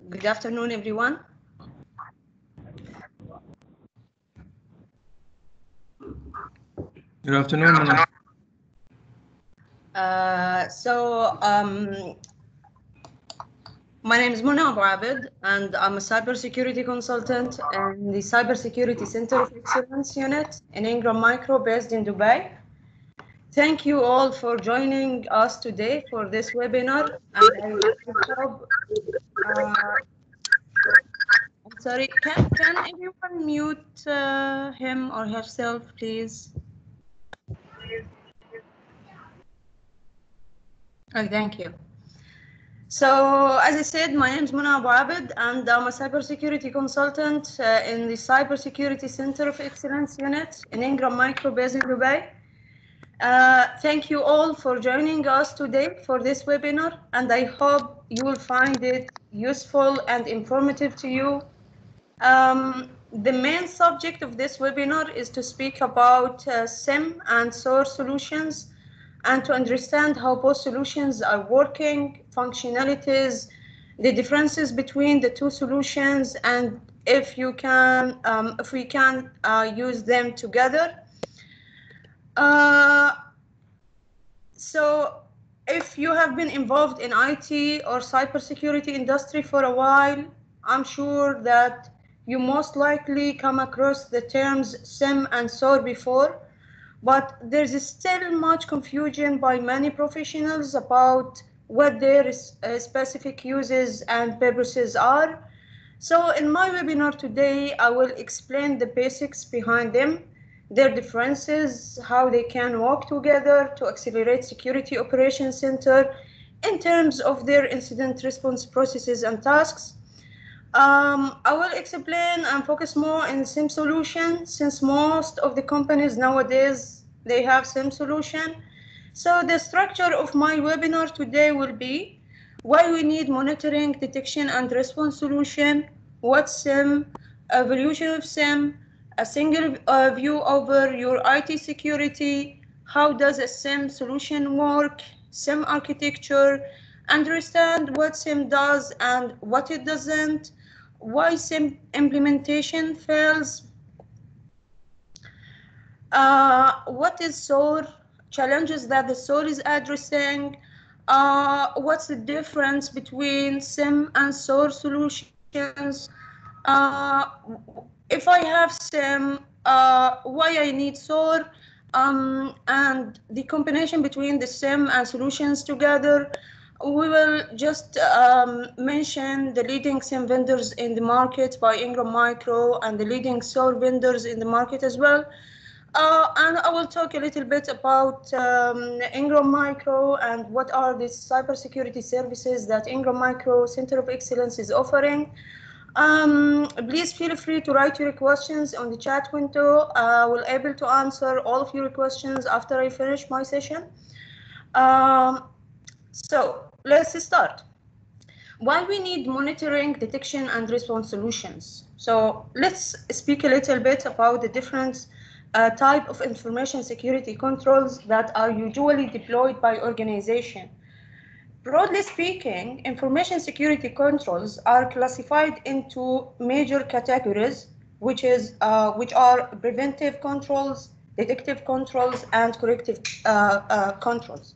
Good afternoon, everyone. Good afternoon, Mona. My name is Mona Abu Abed, and I'm a cybersecurity consultant in the Cybersecurity Center of Excellence unit in Ingram Micro, based in Dubai. Thank you all for joining us today for this webinar, and I hope. I'm sorry. Can everyone mute him or herself, please? Oh, thank you. So, as I said, my name is Mona Abu Abed, and I'm a cybersecurity consultant in the Cybersecurity Center of Excellence unit in Ingram Micro, based in Dubai. Thank you all for joining us today for this webinar, and I hope you will find it useful and informative to you. The main subject of this webinar is to speak about SIEM and SOAR solutions, and to understand how both solutions are working, functionalities, the differences between the two solutions, and if we can use them together. So if you have been involved in IT or cybersecurity industry for a while, I'm sure that you most likely come across the terms SIEM and SOAR before, but there's still much confusion by many professionals about what their specific uses and purposes are. So in my webinar today, I will explain the basics behind them, their differences, how they can work together to accelerate Security Operations Center in terms of their incident response processes and tasks. I will explain and focus more on SIEM solution, since most of the companies nowadays, they have SIEM solution. So the structure of my webinar today will be why we need monitoring, detection, and response solution, what's SIEM, evolution of SIEM, a single view over your IT security, how does a SIEM solution work, SIEM architecture, understand what SIEM does and what it doesn't, why SIEM implementation fails, what is SOAR, challenges that the SOAR is addressing, what's the difference between SIEM and SOAR solutions, if I have SIEM, why I need SOAR, and the combination between the SIEM and solutions together. We will just mention the leading SIEM vendors in the market by Ingram Micro and the leading SOAR vendors in the market as well. And I will talk a little bit about Ingram Micro and what are the cybersecurity services that Ingram Micro Center of Excellence is offering. Please feel free to write your questions on the chat window. I will be able to answer all of your questions after I finish my session. So let's start. Why we need monitoring, detection, and response solutions. So let's speak a little bit about the different type of information security controls that are usually deployed by organization. Broadly speaking, information security controls are classified into major categories, which are preventive controls, detective controls, and corrective controls.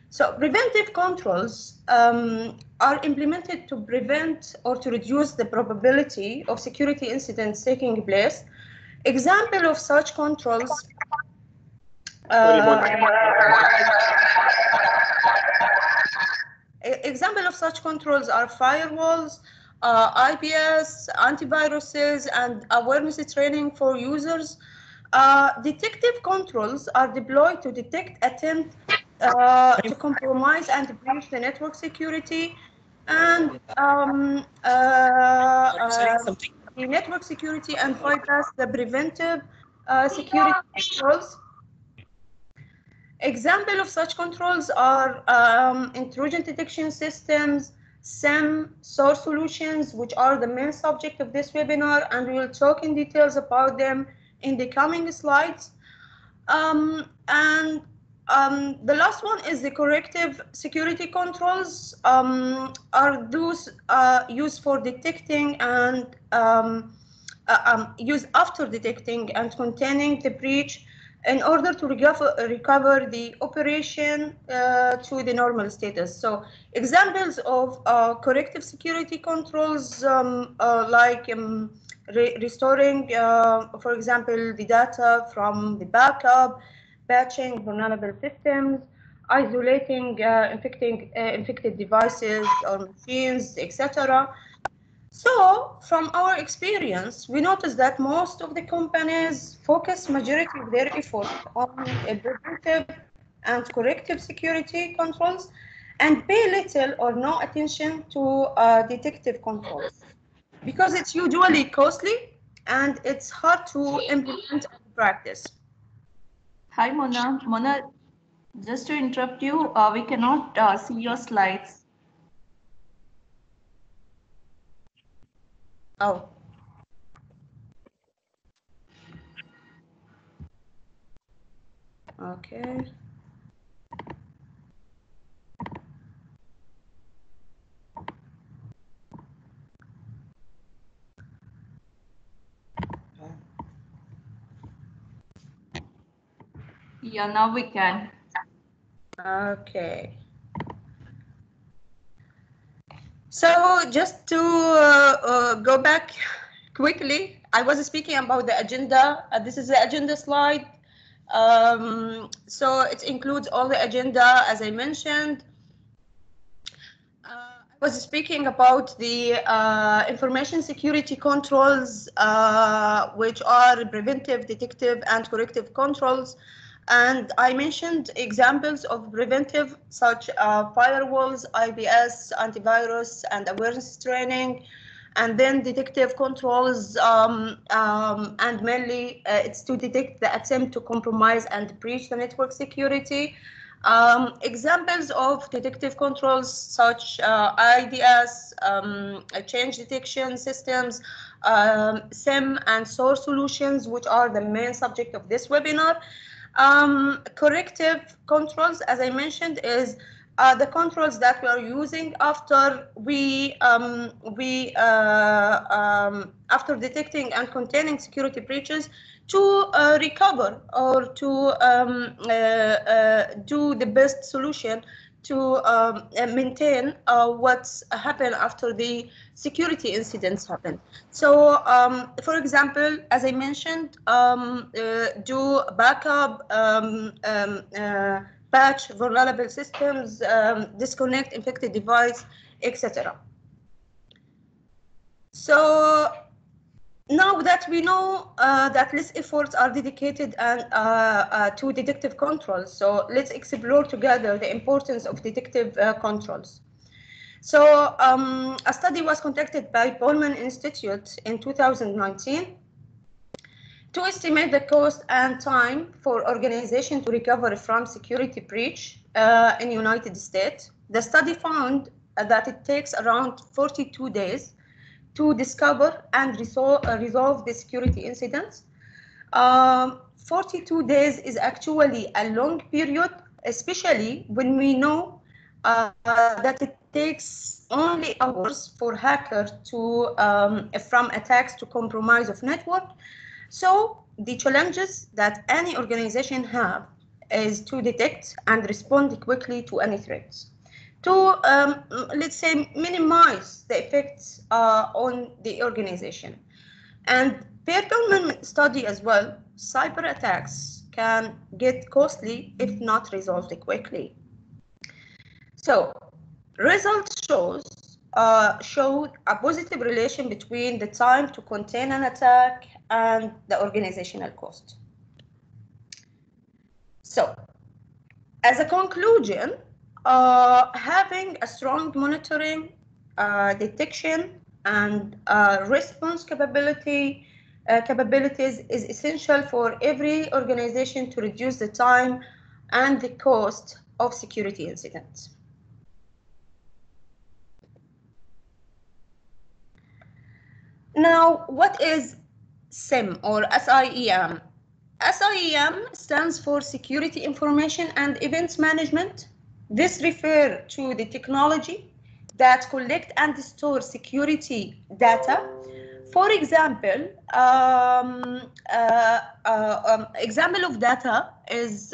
So preventive controls are implemented to prevent or to reduce the probability of security incidents taking place. Example of such controls example of such controls are firewalls, IPS, antiviruses, and awareness training for users. Detective controls are deployed to detect attempts to compromise and breach the network security, and the network security and bypass the preventive security controls. Example of such controls are intrusion detection systems, SIEM, SOAR solutions, which are the main subject of this webinar, and we will talk in details about them in the coming slides. And the last one is the corrective security controls. Are those used for detecting and used after detecting and containing the breach in order to recover the operation to the normal status. So examples of corrective security controls like restoring, for example, the data from the backup, patching vulnerable systems, isolating infected devices or machines, etc. So, from our experience, we noticed that most of the companies focus majority of their effort on preventive and corrective security controls and pay little or no attention to detective controls because it's usually costly and it's hard to implement and practice. Hi, Mona. Mona, just to interrupt you, we cannot see your slides. Oh. Okay. Yeah, now we can. Okay. So just to go back quickly, I was speaking about the agenda. This is the agenda slide. So it includes all the agenda, as I mentioned. I was speaking about the information security controls, which are preventive, detective, and corrective controls. And I mentioned examples of preventive, such firewalls, IPS, antivirus, and awareness training. And then detective controls, and mainly it's to detect the attempt to compromise and breach the network security. Examples of detective controls such IDS, change detection systems, SIEM and SOAR solutions, which are the main subject of this webinar. Corrective controls, as I mentioned, is the controls that we are using after after detecting and containing security breaches to recover or to do the best solution to maintain what's happened after the security incidents happen. So, for example, as I mentioned, do backup, patch vulnerable systems, disconnect infected device, etc. So now that we know that less efforts are dedicated to detective controls, so let's explore together the importance of detective controls. So a study was conducted by Pullman Institute in 2019 to estimate the cost and time for organization to recover from security breach in the United States. The study found that it takes around 42 days to discover and resolve the security incidents. 42 days is actually a long period, especially when we know that it takes only hours for hackers to, from attacks to compromise of network. So the challenges that any organization have is to detect and respond quickly to any threats, to let's say minimize the effects on the organization. And per Pullman study as well, cyber attacks can get costly if not resolved quickly. So results showed a positive relation between the time to contain an attack and the organizational cost. So as a conclusion, having a strong monitoring, detection, and response capabilities is essential for every organization to reduce the time and the cost of security incidents. Now, what is SIEM or SIEM? SIEM stands for Security Information and Events Management. This refers to the technology that collect and store security data. For example, example of data is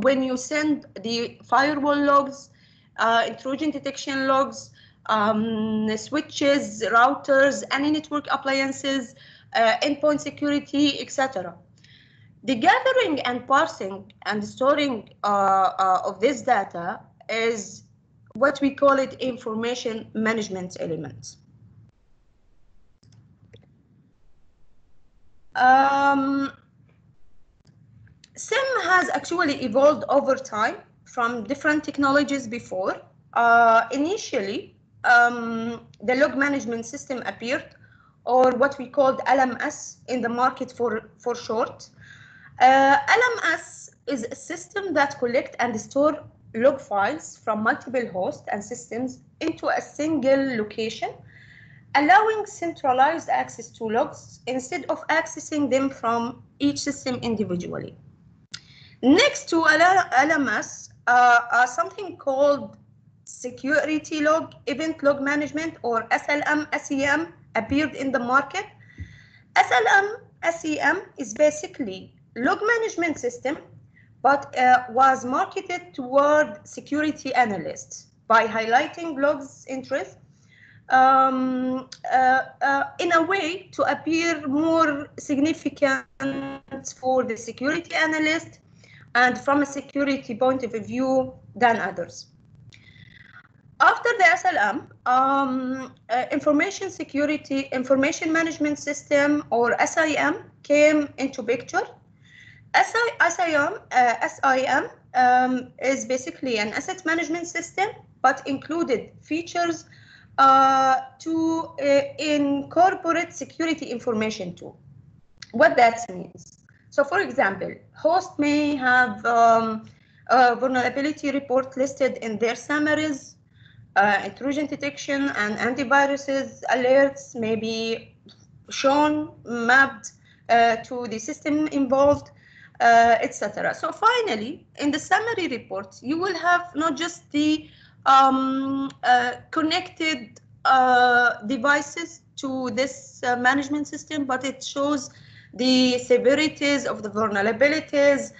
when you send the firewall logs, intrusion detection logs, switches, routers, any network appliances, endpoint security, etc. The gathering and parsing and storing of this data is what we call it information management elements. SIEM has actually evolved over time from different technologies before. Initially, the log management system appeared, or what we called LMS in the market for short. LMS is a system that collects and stores log files from multiple hosts and systems into a single location, allowing centralized access to logs instead of accessing them from each system individually. Next to LMS, something called Security Log, Event Log Management, or SLM, SEM, appeared in the market. SLM, SEM is basically log management system, but was marketed toward security analysts by highlighting logs interest in a way to appear more significant for the security analyst and from a security point of view than others. After the SLM, information management system, or SIM, came into picture. SIM is basically an asset management system, but included features to incorporate security information too. What that means. So, for example, host may have a vulnerability report listed in their summaries. Intrusion detection and antiviruses alerts may be shown, mapped to the system involved, etc. So finally, in the summary report, you will have not just the connected devices to this management system, but it shows the severities of the vulnerabilities,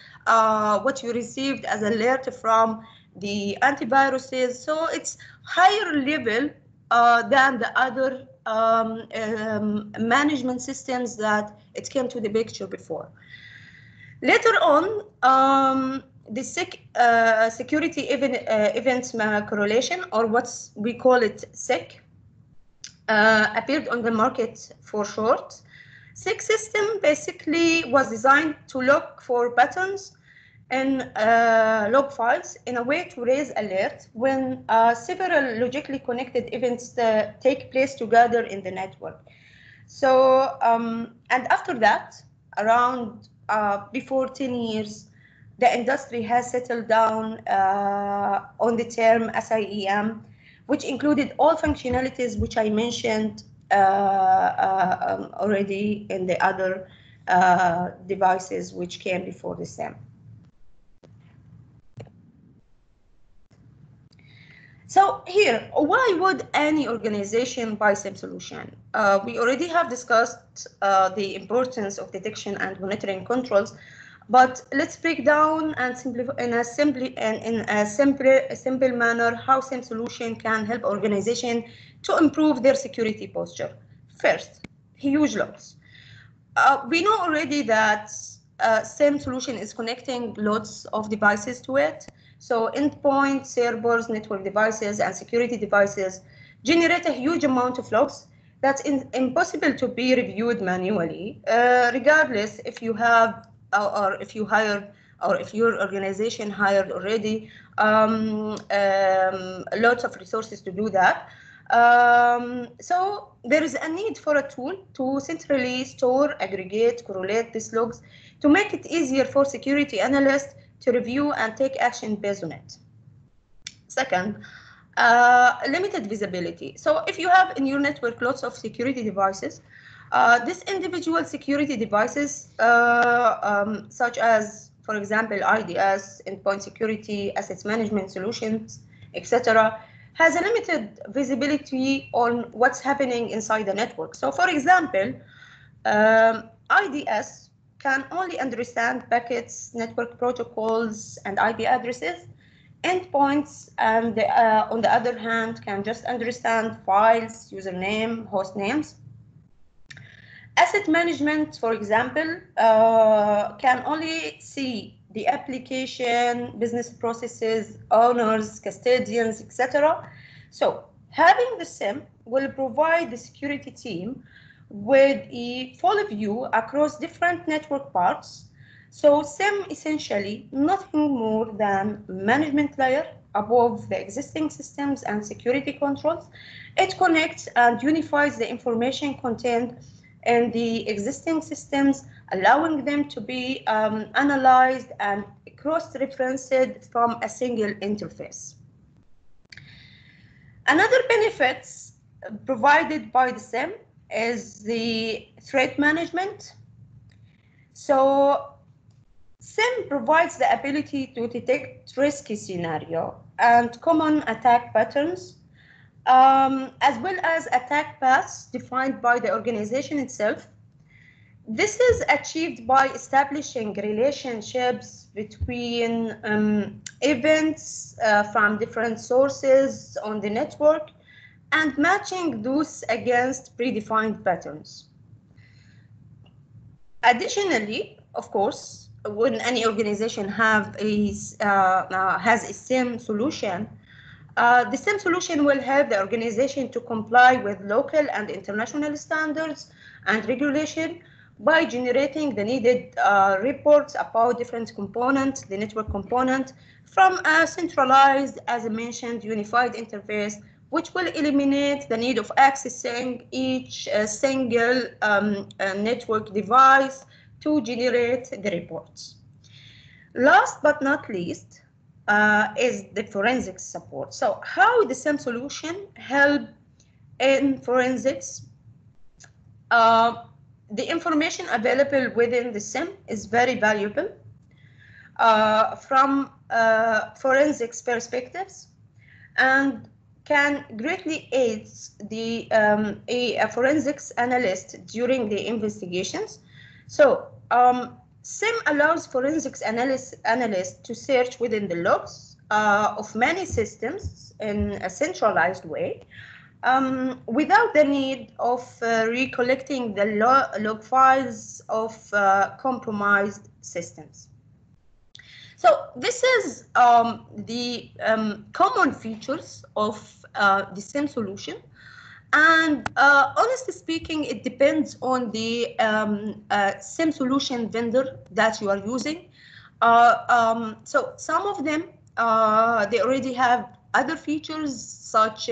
what you received as alert from the antiviruses. So it's higher level than the other management systems that it came to the picture before. Later on, the security events correlation, or what we call it SEC, appeared on the market for short. SEC system basically was designed to look for patterns in log files in a way to raise alert when several logically connected events take place together in the network. So, and after that, around before 10 years, the industry has settled down on the term SIEM, which included all functionalities which I mentioned already in the other devices which came before the SIEM. So here, why would any organization buy SIEM solution? We already have discussed the importance of detection and monitoring controls, but let's break down and simplify in a simple manner how SIEM solution can help organization to improve their security posture. First, huge logs. We know already that SIEM solution is connecting lots of devices to it. So endpoint, servers, network devices, and security devices generate a huge amount of logs that's impossible to be reviewed manually, regardless if you have or if you hired or if your organization hired already lots of resources to do that. So there is a need for a tool to centrally store, aggregate, correlate these logs to make it easier for security analysts to review and take action based on it. Second, limited visibility. So if you have in your network lots of security devices, These individual security devices, such as, for example, IDS, endpoint security, assets management solutions, etc., has a limited visibility on what's happening inside the network. So, for example, IDS can only understand packets, network protocols, and IP addresses. Endpoints, and on the other hand, can just understand files, username, host names. Asset management, for example, can only see the application, business processes, owners, custodians, etc. So having the SIEM will provide the security team with a full view across different network parts. So SIEM essentially nothing more than management layer above the existing systems and security controls. It connects and unifies the information contained in the existing systems, allowing them to be analyzed and cross-referenced from a single interface. Another benefits provided by the SIEM is the threat management. So SIEM provides the ability to detect risky scenario and common attack patterns, as well as attack paths defined by the organization itself. This is achieved by establishing relationships between events from different sources on the network and matching those against predefined patterns. Additionally, of course, when any organization has a SIEM solution, the SIEM solution will help the organization to comply with local and international standards and regulation by generating the needed reports about different components, the network component, from a centralized, as I mentioned, unified interface, which will eliminate the need of accessing each single network device to generate the reports. Last but not least, is the forensics support. So how the SIEM solution help in forensics? The information available within the SIEM is very valuable from forensics perspectives and can greatly aid the a forensics analyst during the investigations. So SIEM allows forensics analysts to search within the logs of many systems in a centralized way without the need of recollecting the log files of compromised systems. So this is the common features of the SIEM solution. And honestly speaking, it depends on the SIEM solution vendor that you are using. So some of them, they already have other features such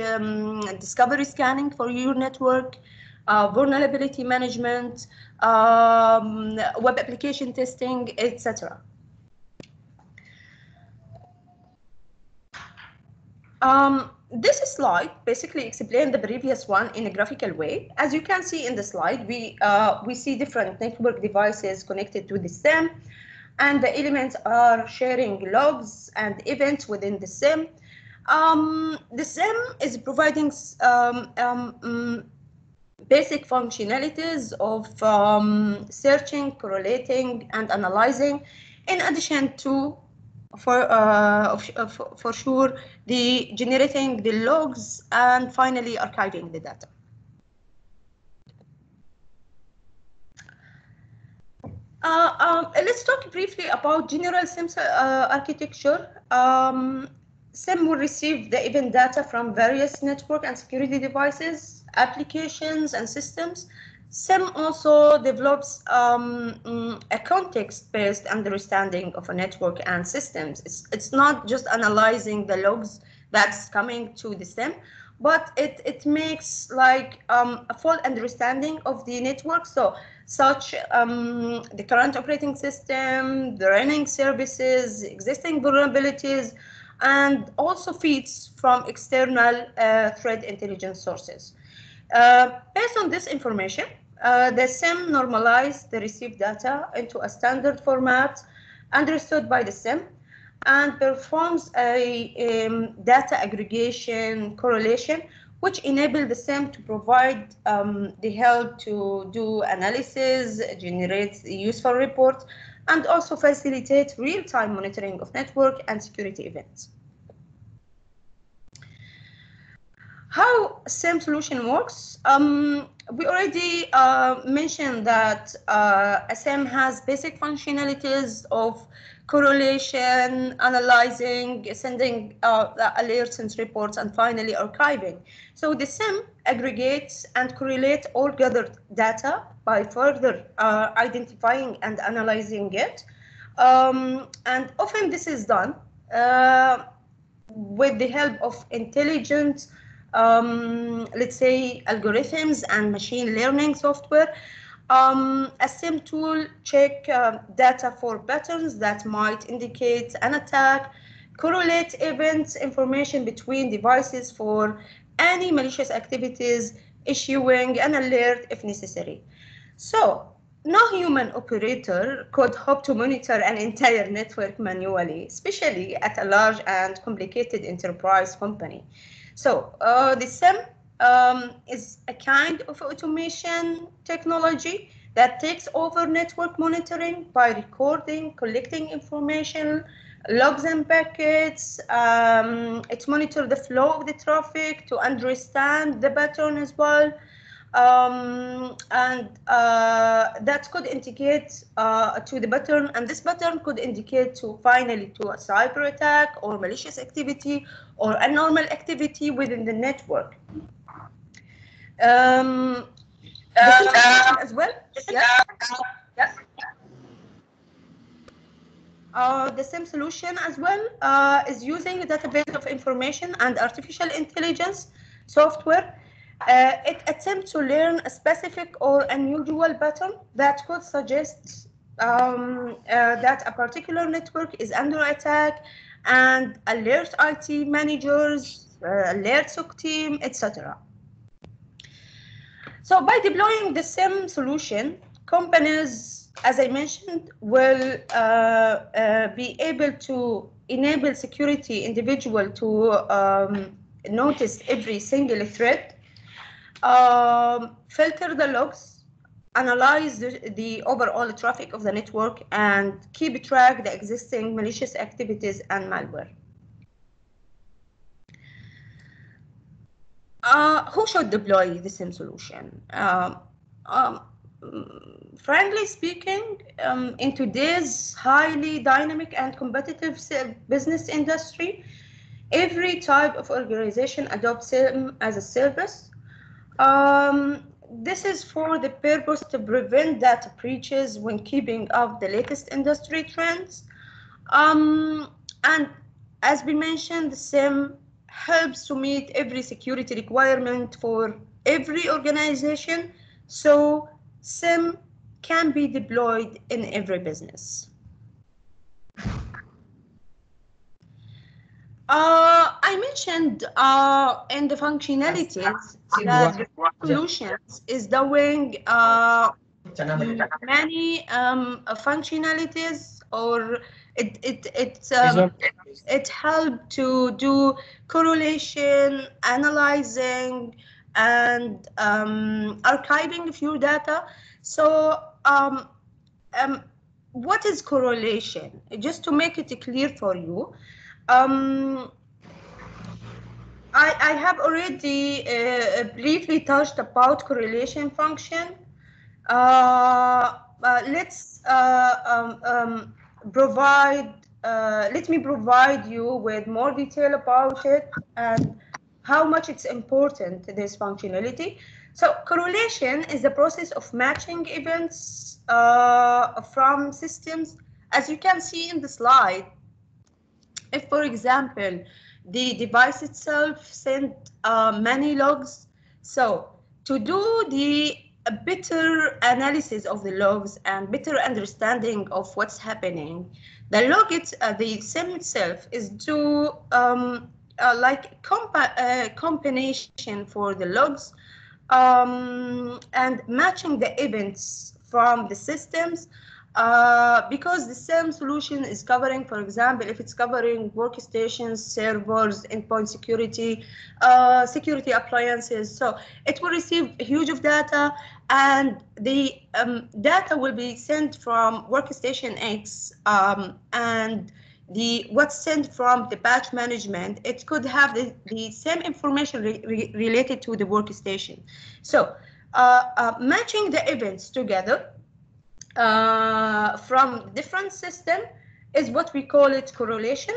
discovery scanning for your network, vulnerability management, web application testing, etc. This slide basically explains the previous one in a graphical way. As you can see in the slide, we see different network devices connected to the SIEM, and the elements are sharing logs and events within the SIEM. The SIEM is providing basic functionalities of searching, correlating, and analyzing, in addition to for sure the generating the logs and finally archiving the data. Let's talk briefly about general SIEM architecture. SIEM will receive the event data from various network and security devices, applications, and systems. SIEM also develops a context-based understanding of a network and systems. It's not just analyzing the logs that's coming to the SIEM, but it makes like a full understanding of the network. So such the current operating system, the running services, existing vulnerabilities, and also feeds from external threat intelligence sources. Based on this information, The SIEM normalized the received data into a standard format understood by the SIEM and performs a data aggregation correlation, which enable the SIEM to provide the help to do analysis, generate useful reports, and also facilitate real-time monitoring of network and security events. How SIEM solution works? We already mentioned that a SIEM has basic functionalities of correlation, analyzing, sending alerts and reports, and finally archiving. So the SIEM aggregates and correlates all gathered data by further identifying and analyzing it. And often this is done with the help of intelligent let's say algorithms and machine learning software. A SIEM tool check data for patterns that might indicate an attack, correlate events, information between devices for any malicious activities, issuing an alert if necessary. So no human operator could hope to monitor an entire network manually, especially at a large and complicated enterprise company. So the SIEM is a kind of automation technology that takes over network monitoring by recording, collecting information, logs and packets. It monitors the flow of the traffic to understand the pattern as well. And that could indicate to the pattern, and this pattern could indicate to finally to a cyber attack or malicious activity or abnormal activity within the network. The solution as well. Yes. Yes. The SIEM solution as well is using a database of information and artificial intelligence software. It attempts to learn a specific or unusual pattern that could suggest that a particular network is under attack and alert IT managers, alert SOC team, etc. So by deploying the SIEM solution, companies, as I mentioned, will be able to enable security individual to notice every single threat, filter the logs, analyze the overall traffic of the network, and keep track the existing malicious activities and malware. Who should deploy the SIEM solution? Frankly speaking, in today's highly dynamic and competitive business industry, every type of organization adopts SIEM as a service. This is for the purpose to prevent data breaches when keeping up the latest industry trends. And as we mentioned, the SIEM helps to meet every security requirement for every organization, so SIEM can be deployed in every business. I mentioned in the functionalities that the solutions is doing many functionalities, or it helped to do correlation, analyzing, and archiving of your data. So what is correlation? Just to make it clear for you, I have already briefly touched about correlation function. Let me provide you with more detail about it and how much it's important, this functionality. So correlation is the process of matching events from systems. As you can see in the slide, if, for example, the device itself sent many logs, so to do the better analysis of the logs and better understanding of what's happening, the the SIEM itself is do like combination for the logs and matching the events from the systems, because the same solution is covering, for example, if it's covering workstations, servers, endpoint security, security appliances, so it will receive a huge of data, and the data will be sent from workstation X, and what's sent from the batch management, it could have the same information related to the workstation. So matching the events together from different system is what we call it correlation.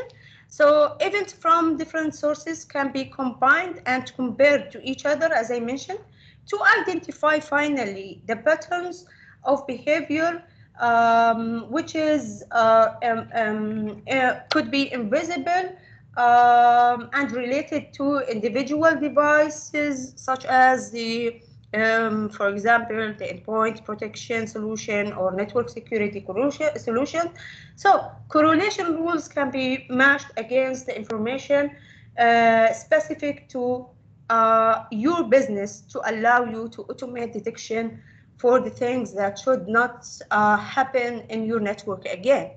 So events from different sources can be combined and compared to each other, as I mentioned, to identify finally the patterns of behavior, which is could be invisible and related to individual devices, such as for example, the endpoint protection solution or network security solution. So correlation rules can be matched against the information specific to your business to allow you to automate detection for the things that should not happen in your network again.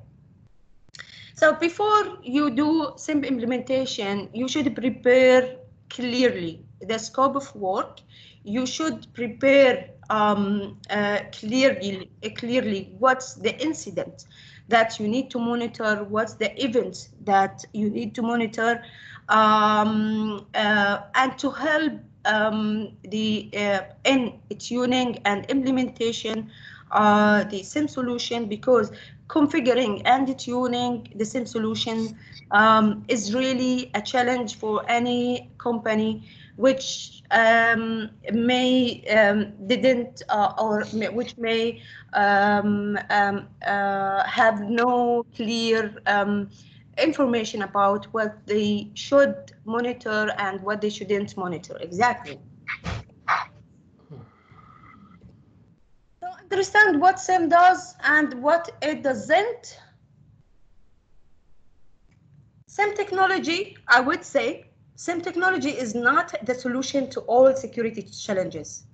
So before you do SIEM implementation, you should prepare clearly the scope of work. You should prepare clearly what's the incident that you need to monitor, what's the event that you need to monitor, and to help in tuning and implementation the SIEM solution, because configuring and tuning the SIEM solution is really a challenge for any company which may didn't or which may have no clear information about what they should monitor and what they shouldn't monitor exactly. So understand what SIEM does and what it doesn't. SIEM technology, I would say, SIEM technology is not the solution to all security challenges,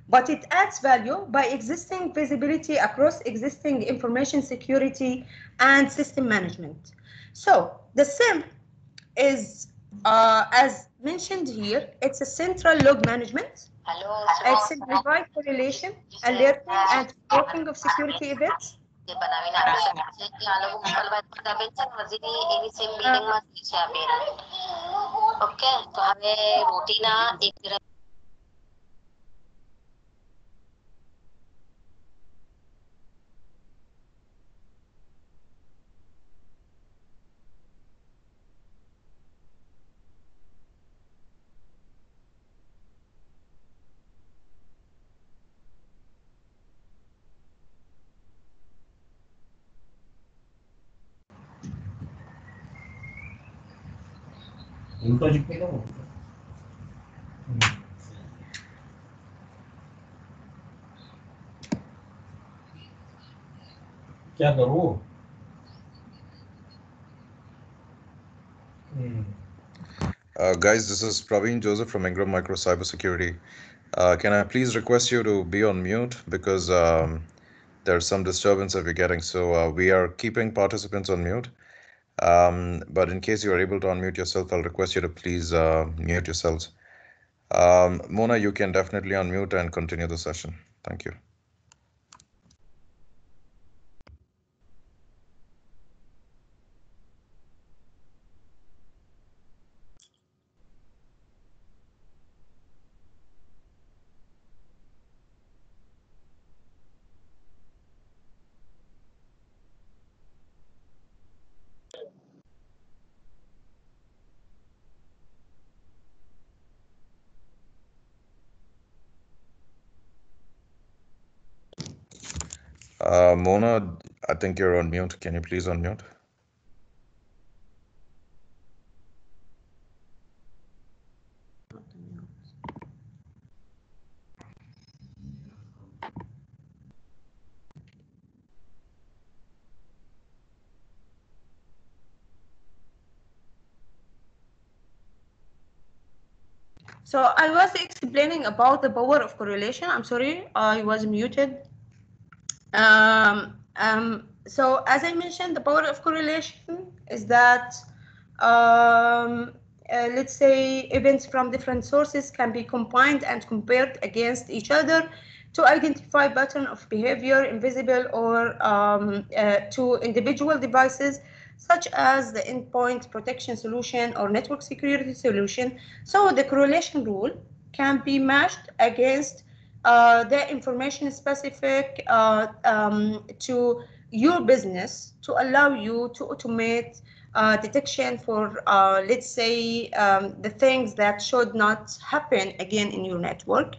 but it adds value by existing visibility across existing information security and system management. So the SIEM is, as mentioned here, it's a central log management. It simplifies correlation, alerting, and tracking of security events. બનાવીને આપી શકે છે કે આ લોકો મોકલવા આપે છે ને હજી એની સેમ બિલ્ડિંગમાં છે આ બે ઓકે તો હવે રોટીના એક उल्टा चिपकेगा वो क्या करूँ Guys, this is Praveen Joseph from Ingram Micro Cybersecurity. Can I please request you to be on mute, because there's some disturbance that we're getting. So we are keeping participants on mute. But in case you are able to unmute yourself, I'll request you to please mute yourselves. Mona, you can definitely unmute and continue the session. Thank you. Mona, I think you're on mute. Can you please unmute? So I was explaining about the power of correlation. I'm sorry, I was muted. So as I mentioned, the power of correlation is that let's say events from different sources can be combined and compared against each other to identify pattern of behavior invisible or to individual devices, such as the endpoint protection solution or network security solution. So the correlation rule can be matched against the information specific to your business to allow you to automate detection for, let's say, the things that should not happen again in your network.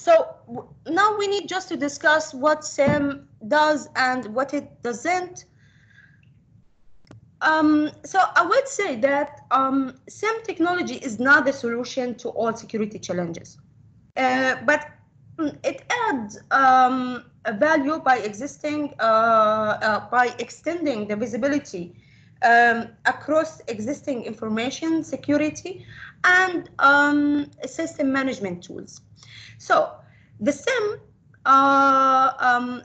So now we need just to discuss what SIEM does and what it doesn't. So I would say that SIEM technology is not the solution to all security challenges, but it adds a value by extending the visibility across existing information security and system management tools. So the SIEM,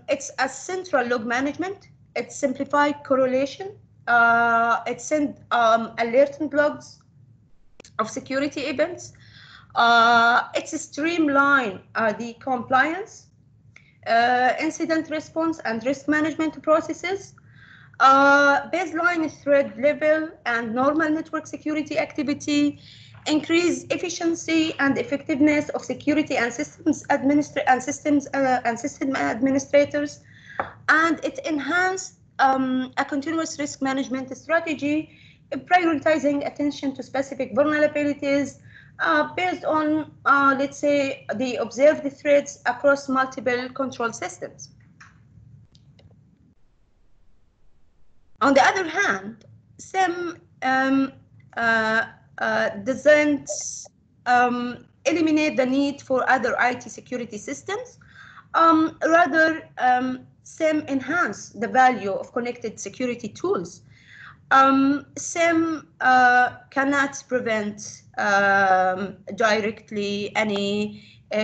it's a central log management. It's simplified correlation. It sends alerting logs of security events. It's streamline the compliance, incident response, and risk management processes. Baseline threat level and normal network security activity, increase efficiency and effectiveness of security and system administrators, and it enhanced a continuous risk management strategy, prioritizing attention to specific vulnerabilities based on, let's say, the observed threats across multiple control systems. On the other hand, SIEM doesn't eliminate the need for other IT security systems. Rather, SIEM enhance the value of connected security tools. SIEM cannot prevent directly any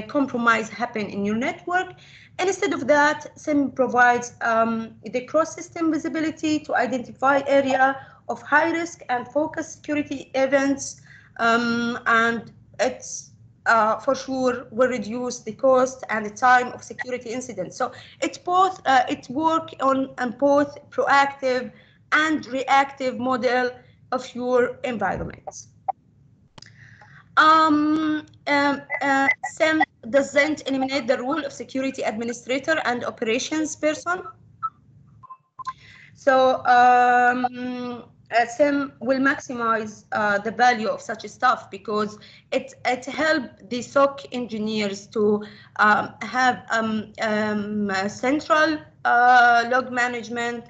compromise happen in your network. And instead of that, SIEM provides the cross-system visibility to identify area of high risk and focus security events, and it's for sure will reduce the cost and the time of security incidents. So it's both it works on both proactive and reactive model of your environments. SIEM doesn't eliminate the role of security administrator and operations person. So SIEM will maximize the value of such stuff because it helps the SOC engineers to have central log management,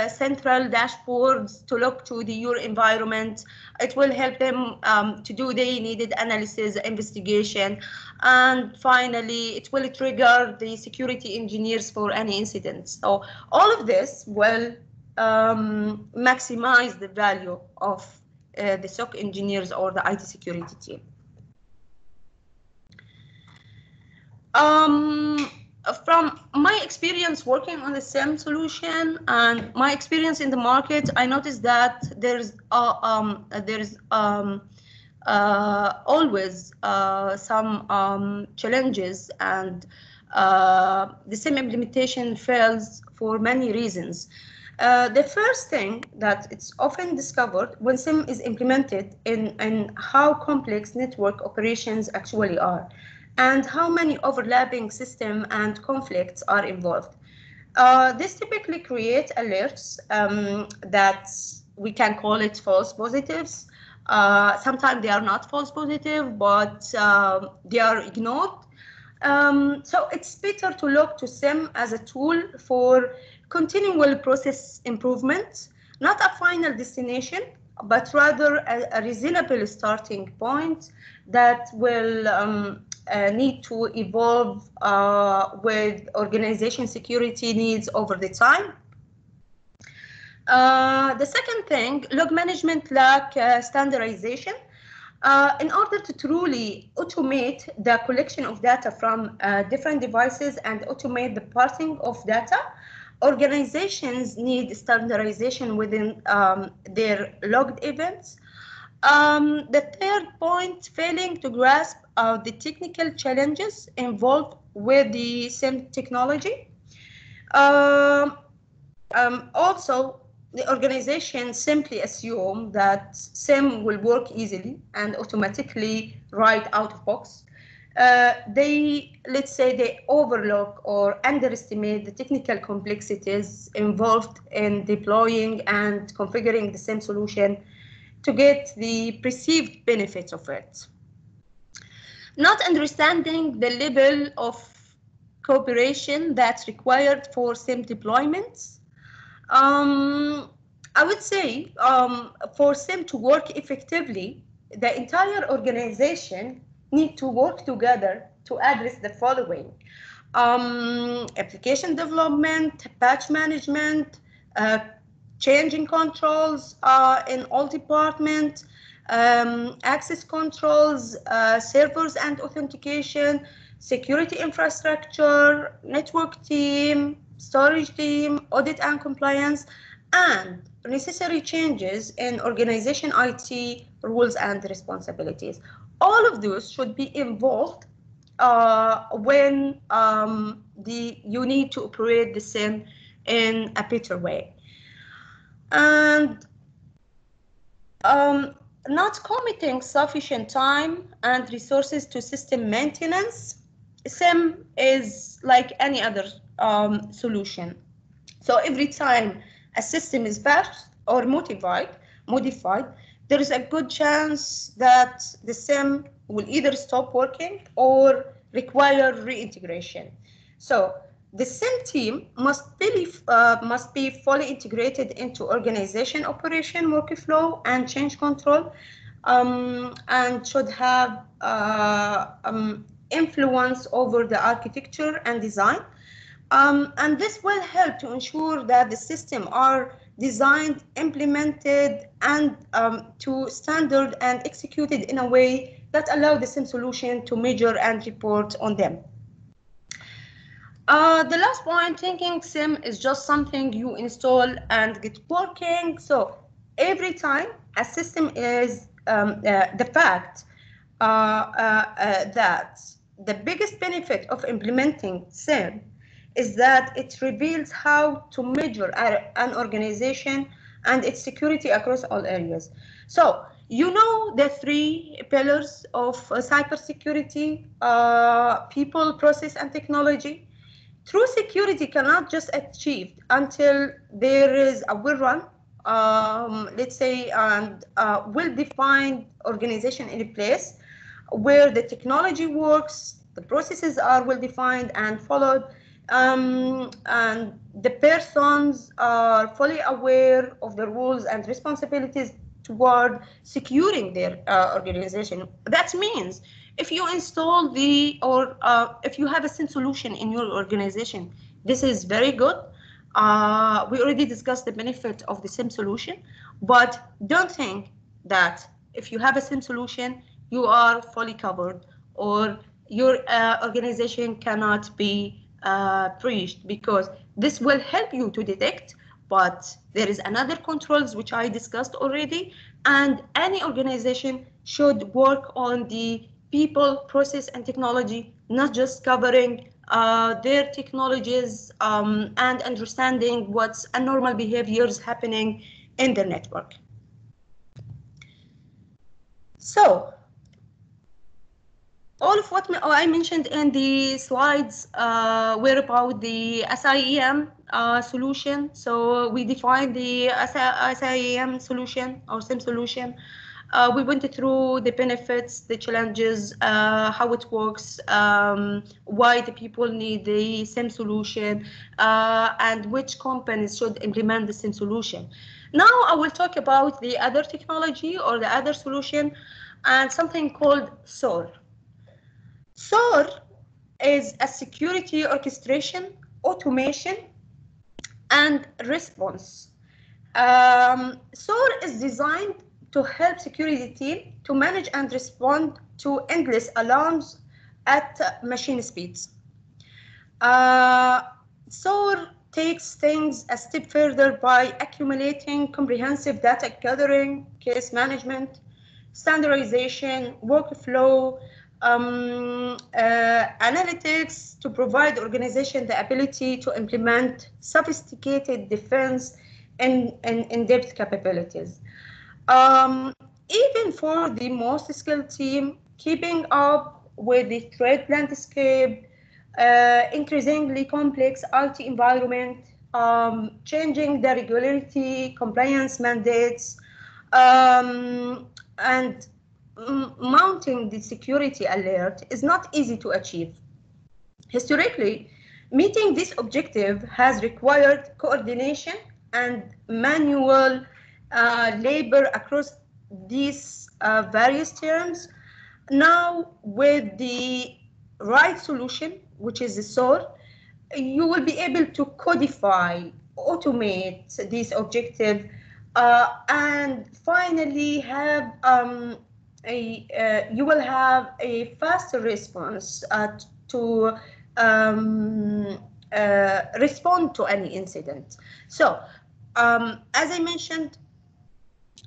central dashboards to look to your environment. It will help them to do the needed analysis, investigation, and finally, it will trigger the security engineers for any incidents. So all of this will maximize the value of the SOC engineers or the IT security team. From my experience working on the SIEM solution and my experience in the market, I noticed that there's always some challenges, and the SIEM implementation fails for many reasons. The first thing that it's often discovered when SIEM is implemented in how complex network operations actually are, and how many overlapping systems and conflicts are involved. This typically creates alerts that we can call it false positives. Sometimes they are not false positive, but they are ignored. So it's better to look to SIEM as a tool for continual process improvement, not a final destination, but rather a reasonable starting point that will need to evolve with organization security needs over the time. The second thing, log management lack standardization. In order to truly automate the collection of data from different devices and automate the parsing of data, organizations need standardization within their logged events. The third point, failing to grasp the technical challenges involved with the SIEM technology. Also, the organization simply assume that SIEM will work easily and automatically right out of box. Let's say they overlook or underestimate the technical complexities involved in deploying and configuring the SIEM solution to get the perceived benefits of it. Not understanding the level of cooperation that's required for SIEM deployments. I would say for SIEM to work effectively, the entire organization need to work together to address the following: application development, patch management, changing controls in all departments, access controls, servers and authentication, security infrastructure, network team, storage team, audit and compliance, and necessary changes in organization IT rules and responsibilities. All of those should be involved when you need to operate the SIEM in a better way. And not committing sufficient time and resources to system maintenance. SIEM is like any other solution. So every time a system is patched or modified, there is a good chance that the SIEM will either stop working or require reintegration. So the SIEM team must be fully integrated into organization operation workflow and change control, and should have influence over the architecture and design. And this will help to ensure that the systems are designed, implemented, and to standard and executed in a way that allow the SIEM solution to measure and report on them. The last point, thinking SIEM is just something you install and get working. So every time a system is the fact that the biggest benefit of implementing SIEM is that it reveals how to measure an organization and its security across all areas. So you know the three pillars of cybersecurity: people, process, and technology. True security cannot just achieved until there is a well-run, let's say, and well-defined organization in place where the technology works, the processes are well-defined and followed, and the persons are fully aware of the rules and responsibilities toward securing their organization. That means if you install if you have a SIEM solution in your organization, this is very good. We already discussed the benefit of the SIEM solution, but don't think that if you have a SIEM solution, you are fully covered or your organization cannot be breached, because this will help you to detect, but there is another controls which I discussed already, and any organization should work on the people, process, and technology, not just covering their technologies and understanding what's abnormal behaviors happening in the network. So all of what I mentioned in the slides were about the SIEM solution. So we defined the SIEM solution or SIEM solution. We went through the benefits, the challenges, how it works, why the people need the SIEM solution, and which companies should implement the SIEM solution. Now I will talk about the other technology or the other solution, and something called SOAR. SOAR is a security orchestration, automation, and response SOAR is designed to help security team to manage and respond to endless alarms at machine speeds. SOAR takes things a step further by accumulating comprehensive data gathering, case management, standardization, workflow, analytics to provide organization the ability to implement sophisticated defense and in-depth capabilities. Even for the most skilled team, keeping up with the threat landscape, increasingly complex IT environment, changing the regulatory compliance mandates, and mounting the security alert is not easy to achieve. Historically, meeting this objective has required coordination and manual labor across these various terms. Now, with the right solution, which is the SOAR, you will be able to codify, automate this objective, and finally have you will have a faster response to respond to any incident. So, as I mentioned,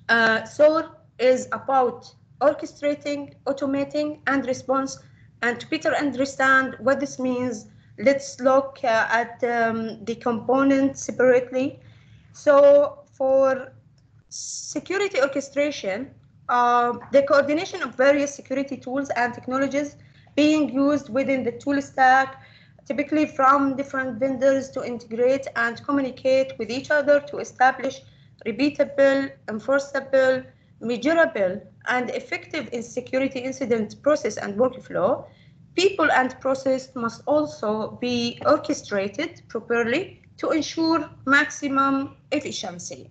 SOAR is about orchestrating, automating, and response. And to better understand what this means, let's look at the components separately. So for security orchestration, the coordination of various security tools and technologies being used within the tool stack, typically from different vendors to integrate and communicate with each other to establish repeatable, enforceable, measurable, and effective in security incident process and workflow. People and process must also be orchestrated properly to ensure maximum efficiency.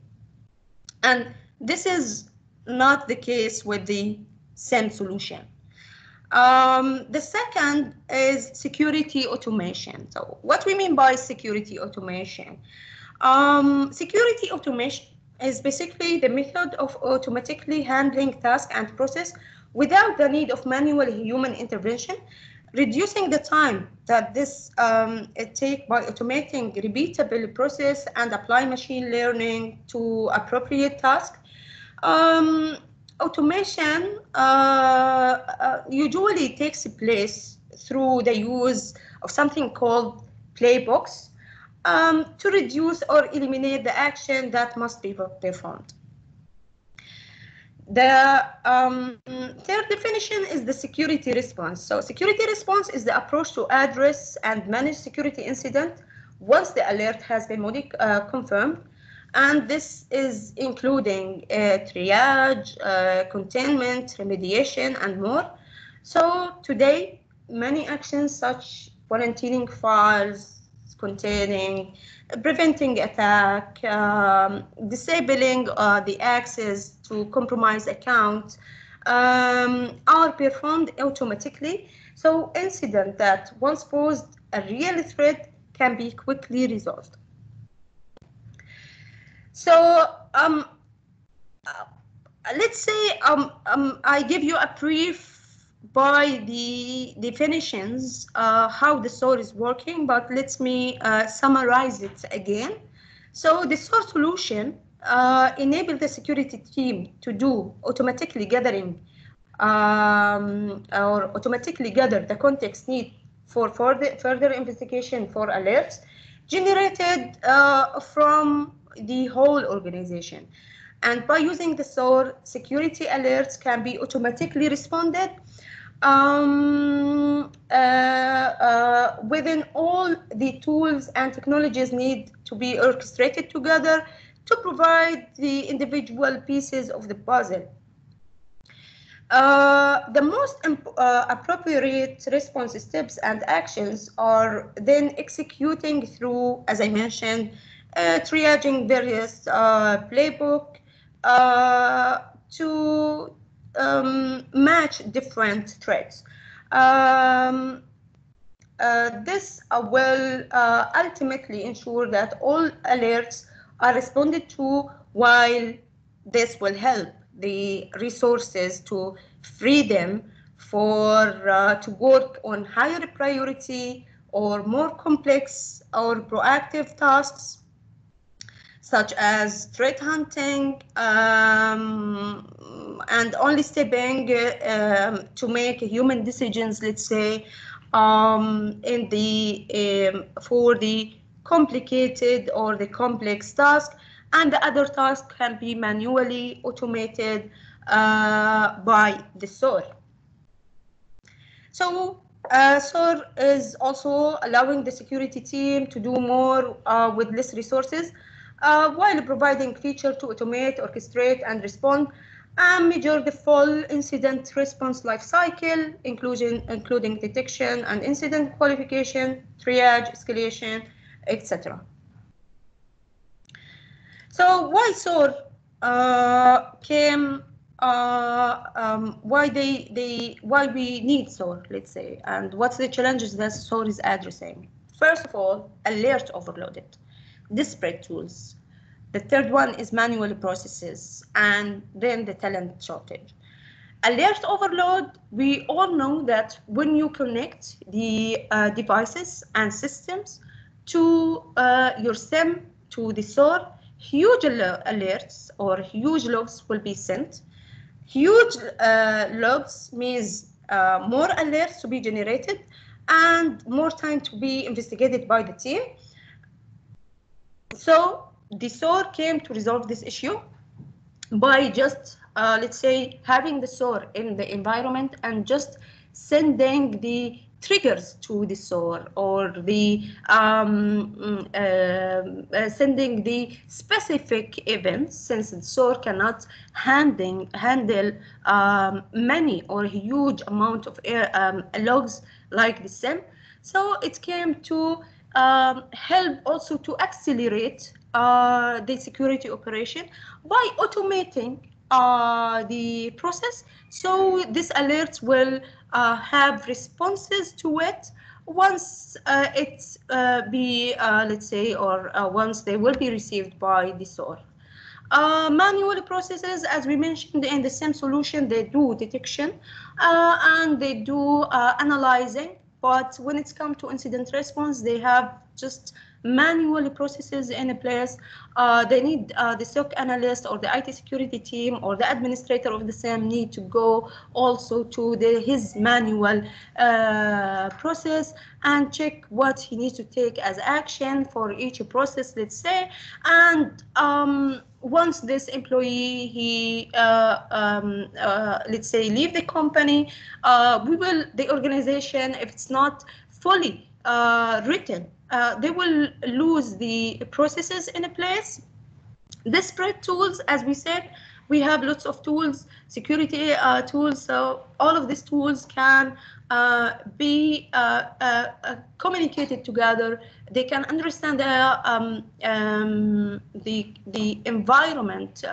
And this is not the case with the SIEM solution. The second is security automation. So what we mean by security automation? Security automation is basically the method of automatically handling tasks and process without the need of manual human intervention, reducing the time that this it takes by automating repeatable process and apply machine learning to appropriate tasks. Automation usually takes place through the use of something called playbooks to reduce or eliminate the action that must be performed. The third definition is the security response. So security response is the approach to address and manage security incident once the alert has been confirmed. And this is including triage, containment, remediation, and more. So today, many actions such volunteering files, containing, preventing attack, disabling the access to compromised accounts are performed automatically. So incident that once posed a real threat can be quickly resolved. So let's say I give you a brief by the definitions how the SOAR is working, but let me summarize it again. So the SOAR solution enables the security team to do automatically gathering or automatically gather the context need for further investigation for alerts generated from the whole organization. And by using the SOAR, security alerts can be automatically responded within all the tools and technologies need to be orchestrated together to provide the individual pieces of the puzzle. The most appropriate response steps and actions are then executing through, as I mentioned, triaging various playbook to match different threats. This will ultimately ensure that all alerts are responded to while this will help the resources to free them for to work on higher priority or more complex or proactive tasks, such as threat hunting, and only stepping to make human decisions, let's say, in the for the complicated or the complex task, and the other task can be manually automated by the SOAR. So SOAR is also allowing the security team to do more with less resources, while providing features to automate, orchestrate, and respond, and measure the full incident response lifecycle, including detection and incident qualification, triage, escalation, etc. So why SOAR came? Why we need SOAR, let's say, and what's the challenges that SOAR is addressing? First of all, alert overloaded, disparate tools. The third one is manual processes, and then the talent shortage. Alert overload, we all know that when you connect the devices and systems to your SIEM, to the SOAR, huge alerts or huge logs will be sent. Huge logs means more alerts to be generated and more time to be investigated by the team. So the SOAR came to resolve this issue by just, let's say, having the SOAR in the environment and just sending the triggers to the SOAR, or the sending the specific events, since the SOAR cannot handle many or huge amount of logs like the SIEM. So it came to help also to accelerate the security operation by automating the process. So these alerts will have responses to it once it's let's say, or once they will be received by the SOAR. Manual processes, as we mentioned in the same solution, they do detection and they do analyzing, but when it's come to incident response, they have just manual processes in place. They need the SOC analyst or the IT security team or the administrator of the SIEM need to go also to his manual process and check what he needs to take as action for each process, let's say. And once this employee, he let's say, leave the company, the organization, if it's not fully written, they will lose the processes in a place. Disparate tools, as we said, we have lots of tools, security tools, so all of these tools can be communicated together. They can understand the environment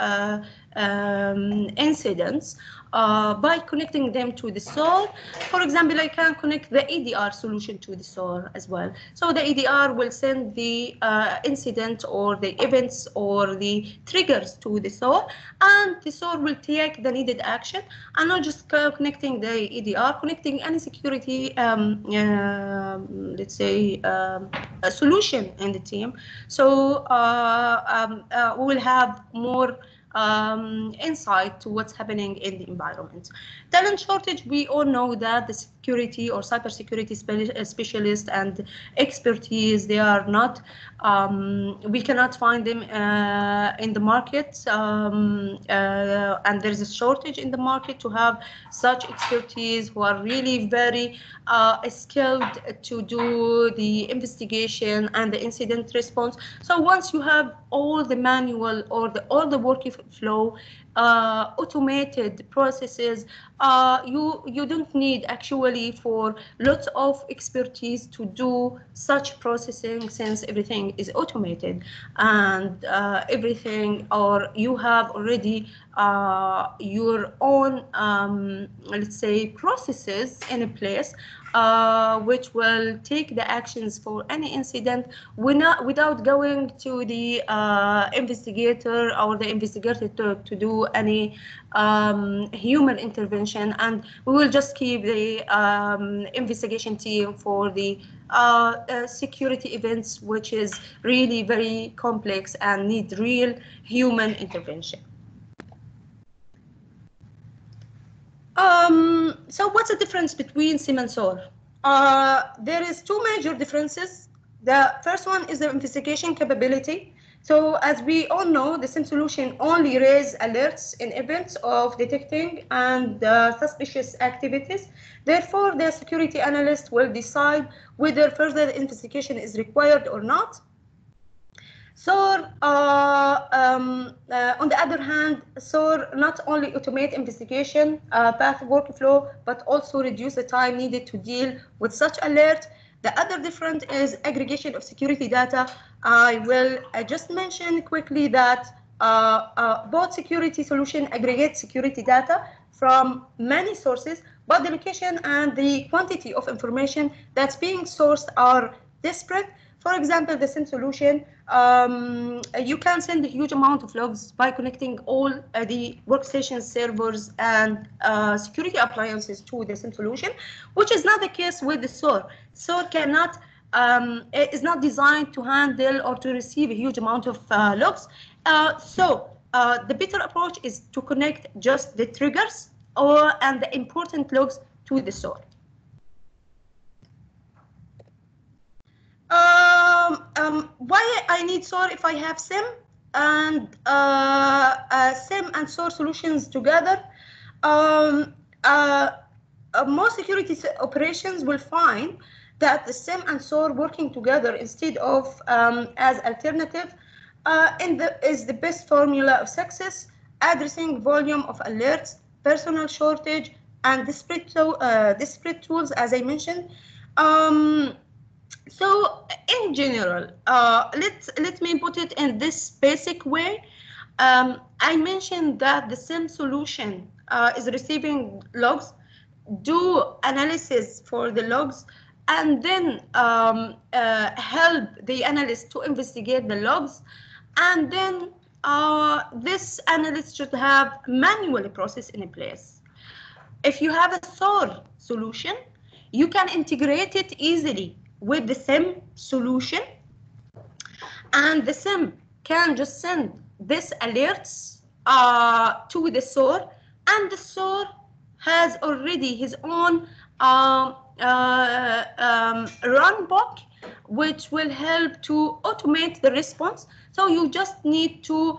incidents by connecting them to the SOAR. For example, I can connect the EDR solution to the SOAR as well. So the EDR will send the incident or the events or the triggers to the SOAR, and the SOAR will take the needed action, and not just connecting the EDR, connecting any security, let's say, a solution in the team. So we will have more insight to what's happening in the environment. Talent shortage, we all know that the security or cybersecurity specialists and expertise, they are not, we cannot find them in the market, and there is a shortage in the market to have such expertise who are really very skilled to do the investigation and the incident response. So once you have all the manual or all the workflow automated processes. You don't need actually for lots of expertise to do such processing, since everything is automated, and everything, or you have already your own let's say processes in place, which will take the actions for any incident without going to the investigator or the investigator to do any human intervention, and we will just keep the investigation team for the security events, which is really very complex and need real human intervention. So what's the difference between SIEM and SOAR? There is two major differences. The first one is the investigation capability. So as we all know, the SIEM solution only raises alerts in events of detecting and suspicious activities. Therefore, the security analyst will decide whether further investigation is required or not. SOAR, on the other hand, SOAR not only automate investigation path workflow, but also reduce the time needed to deal with such alert. The other difference is aggregation of security data. I will just mention quickly that both security solution aggregate security data from many sources, but the location and the quantity of information that's being sourced are disparate. For example, the SIEM solution, you can send a huge amount of logs by connecting all the workstation servers and security appliances to the SIEM solution, which is not the case with the SOAR. SOAR cannot, is not designed to handle or to receive a huge amount of logs. So the better approach is to connect just the triggers and the important logs to the SOAR. Why I need SOAR if I have SIEM and SIEM and SOAR solutions together? Most security operations will find that the SIEM and SOAR working together instead of as alternative is the best formula of success, addressing volume of alerts, personnel shortage, and disparate tools, as I mentioned. So in general, let me put it in this basic way. I mentioned that the SIEM solution is receiving logs, do analysis for the logs, and then help the analyst to investigate the logs. And then this analyst should have manual process in place. If you have a SOAR solution, you can integrate it easily with the SIEM solution, and the SIEM can just send this alerts to the SOAR, and the SOAR has already his own runbook, which will help to automate the response. So you just need to,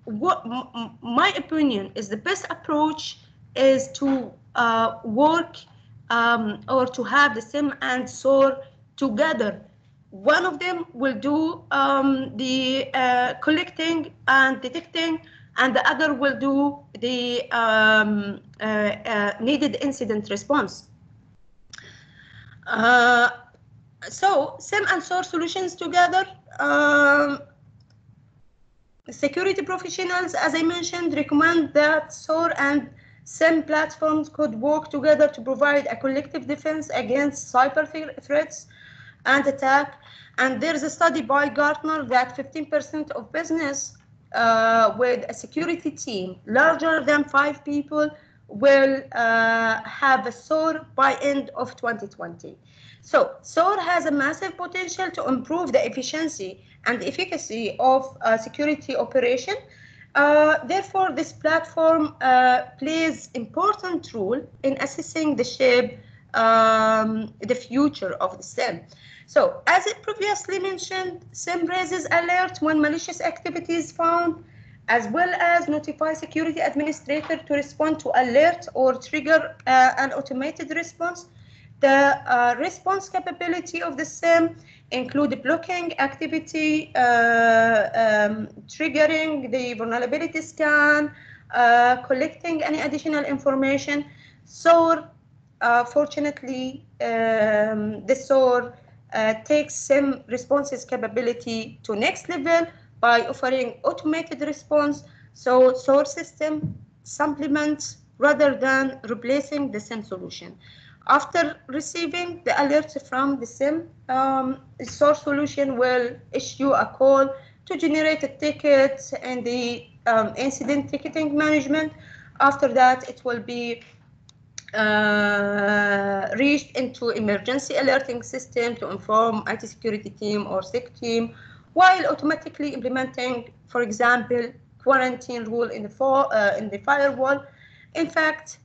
what my opinion is the best approach is to work or to have the SIEM and SOAR together. One of them will do the collecting and detecting, and the other will do the needed incident response. So SIEM and SOAR solutions together. Security professionals, as I mentioned, recommend that SOAR and SIEM platforms could work together to provide a collective defense against cyber threats and attack. And there's a study by Gartner that 15% of business with a security team larger than 5 people will have a SOAR by end of 2020. So SOAR has a massive potential to improve the efficiency and efficacy of security operation. Therefore, this platform plays important role in assessing the shape, the future of the SIEM. So, as it previously mentioned, SIEM raises alert when malicious activity is found, as well as notify security administrator to respond to alert or trigger an automated response. The response capability of the SIEM include blocking activity, triggering the vulnerability scan, collecting any additional information. SOAR, fortunately, the SOAR takes SIEM responses capability to next level by offering automated response. So SOAR system supplements rather than replacing the SIEM solution. After receiving the alerts from the SIEM, SOAR solution will issue a call to generate a ticket in the incident ticketing management. After that, it will be reached into emergency alerting system to inform IT security team or SEC team, while automatically implementing, for example, quarantine rule in the firewall. In fact,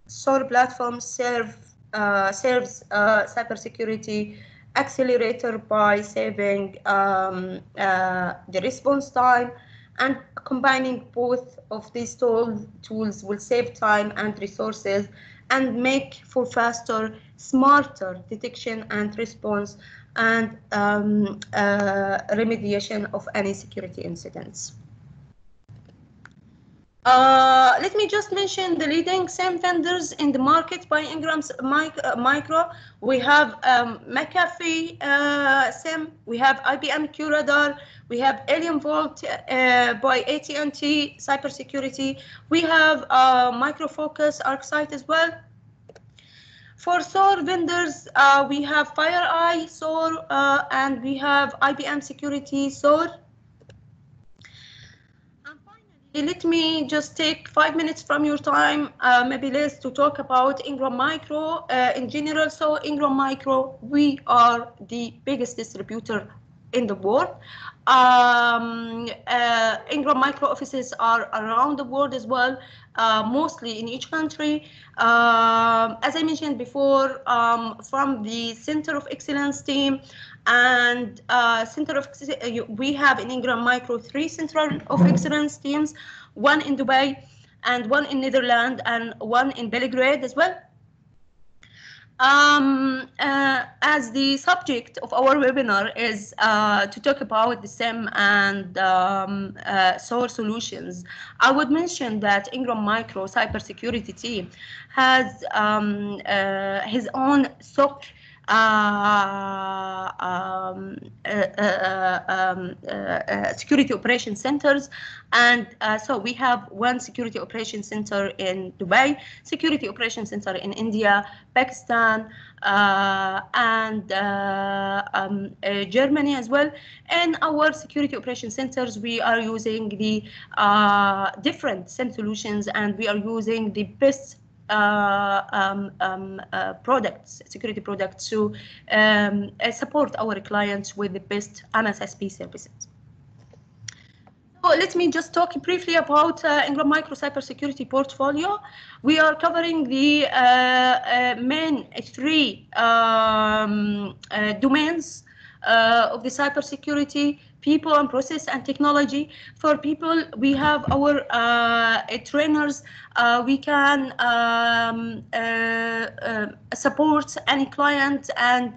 SOAR platform serves cybersecurity accelerator by saving the response time, and combining both of these tools will save time and resources and make for faster, smarter detection and response and remediation of any security incidents. Let me just mention the leading SIEM vendors in the market by Ingram's Micro. We have McAfee SIEM, we have IBM QRadar, we have Alien Vault by AT&T Cybersecurity, we have Micro Focus ArcSight as well. For SOAR vendors, we have FireEye SOAR and we have IBM Security SOAR. Let me just take 5 minutes from your time, maybe less, to talk about Ingram Micro in general. So Ingram Micro, we are the biggest distributor in the world. Ingram Micro offices are around the world as well, mostly in each country. As I mentioned before, from the Center of Excellence team and we have in Ingram Micro 3 Center of Excellence teams, one in Dubai and one in Netherlands and one in Belgrade as well. As the subject of our webinar is to talk about the SIEM and SOAR solutions, I would mention that Ingram Micro cybersecurity team has his own SOC security operation centers, and so we have one security operation center in Dubai, security operation center in India, Pakistan, and Germany as well. In our security operation centers, we are using the different SIEM solutions, and we are using the best products, security products, to support our clients with the best MSSP services. So let me just talk briefly about Ingram Micro cybersecurity portfolio. We are covering the main 3 domains of the cybersecurity: people and process and technology. For people, we have our trainers. We can support any client and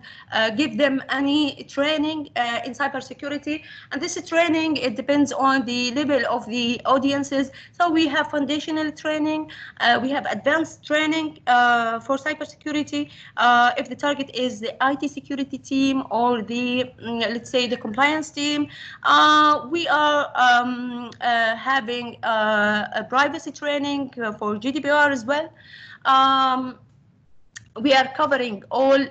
give them any training in cybersecurity. And this training, it depends on the level of the audiences. So we have foundational training, we have advanced training for cybersecurity. If the target is the IT security team or the, let's say, the compliance team, we are having a privacy training for GDPR as well. We are covering all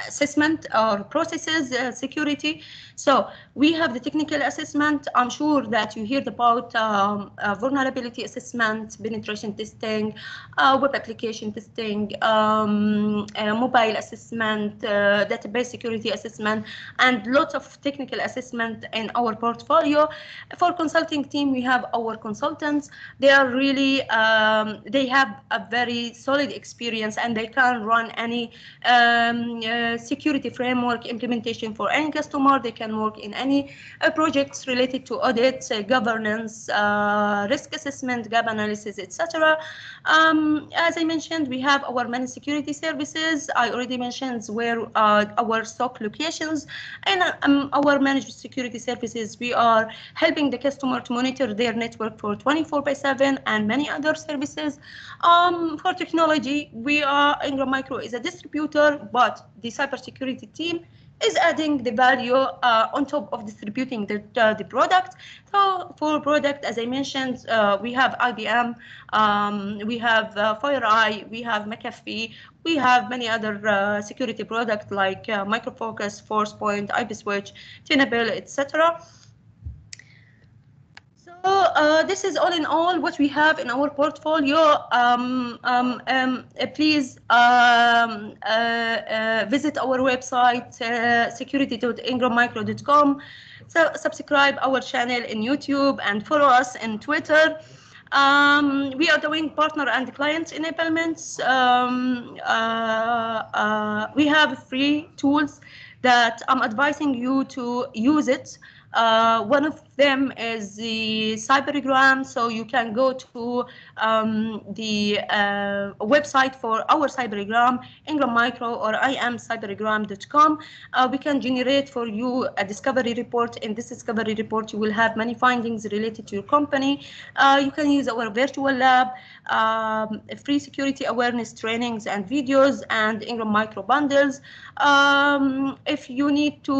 assessment or processes security. So we have the technical assessment. I'm sure that you heard about vulnerability assessment, penetration testing, web application testing, mobile assessment, database security assessment, and lots of technical assessment in our portfolio. For consulting team, we have our consultants. They are really, they have a very solid experience, and they can run any security framework implementation for any customer. They can can work in any projects related to audits, governance, risk assessment, gap analysis, etc. As I mentioned, we have our managed security services. I already mentioned where our SOC locations, and our managed security services, we are helping the customer to monitor their network for 24/7 and many other services. For technology, Ingram Micro is a distributor, but the cybersecurity team is adding the value on top of distributing the product. So for product, as I mentioned, we have IBM, we have FireEye, we have McAfee, we have many other security products like Micro Focus, ForcePoint, IP Switch, Tenable, etc. So this is all in all what we have in our portfolio. Please visit our website, security.ingrammicro.com. So subscribe our channel in YouTube and follow us on Twitter. We are doing partner and client enablements. We have free tools that I'm advising you to use it. One of them is the Cybergram, so you can go to the website for our Cybergram, Ingram Micro or imcybergram.com. We can generate for you a discovery report. In this discovery report, you will have many findings related to your company. You can use our virtual lab, free security awareness trainings and videos, and Ingram Micro bundles. If you need to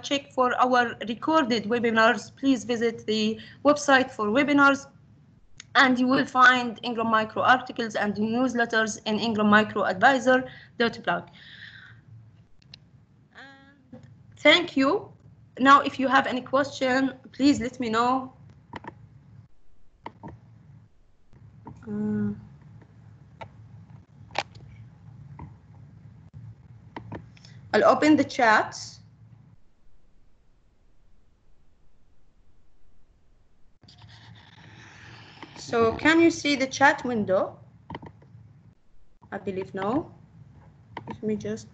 check for our recorded webinars, please visit the website for webinars, and you will find Ingram Micro articles and newsletters in Ingram Micro Advisor.blog. And thank you. Now, if you have any question, please let me know. I'll open the chat. So can you see the chat window? I believe no. Let me just.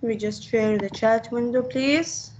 Let me just share the chat window, please.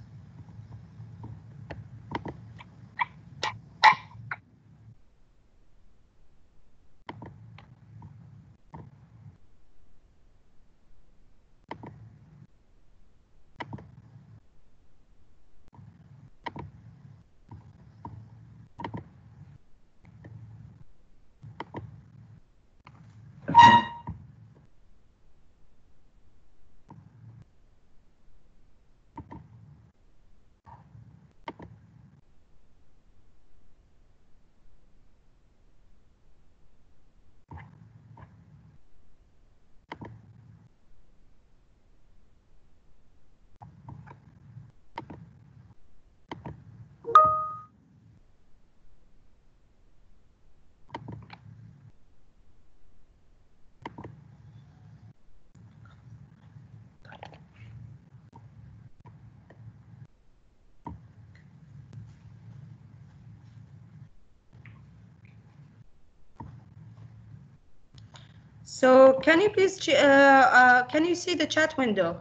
So can you please, can you see the chat window?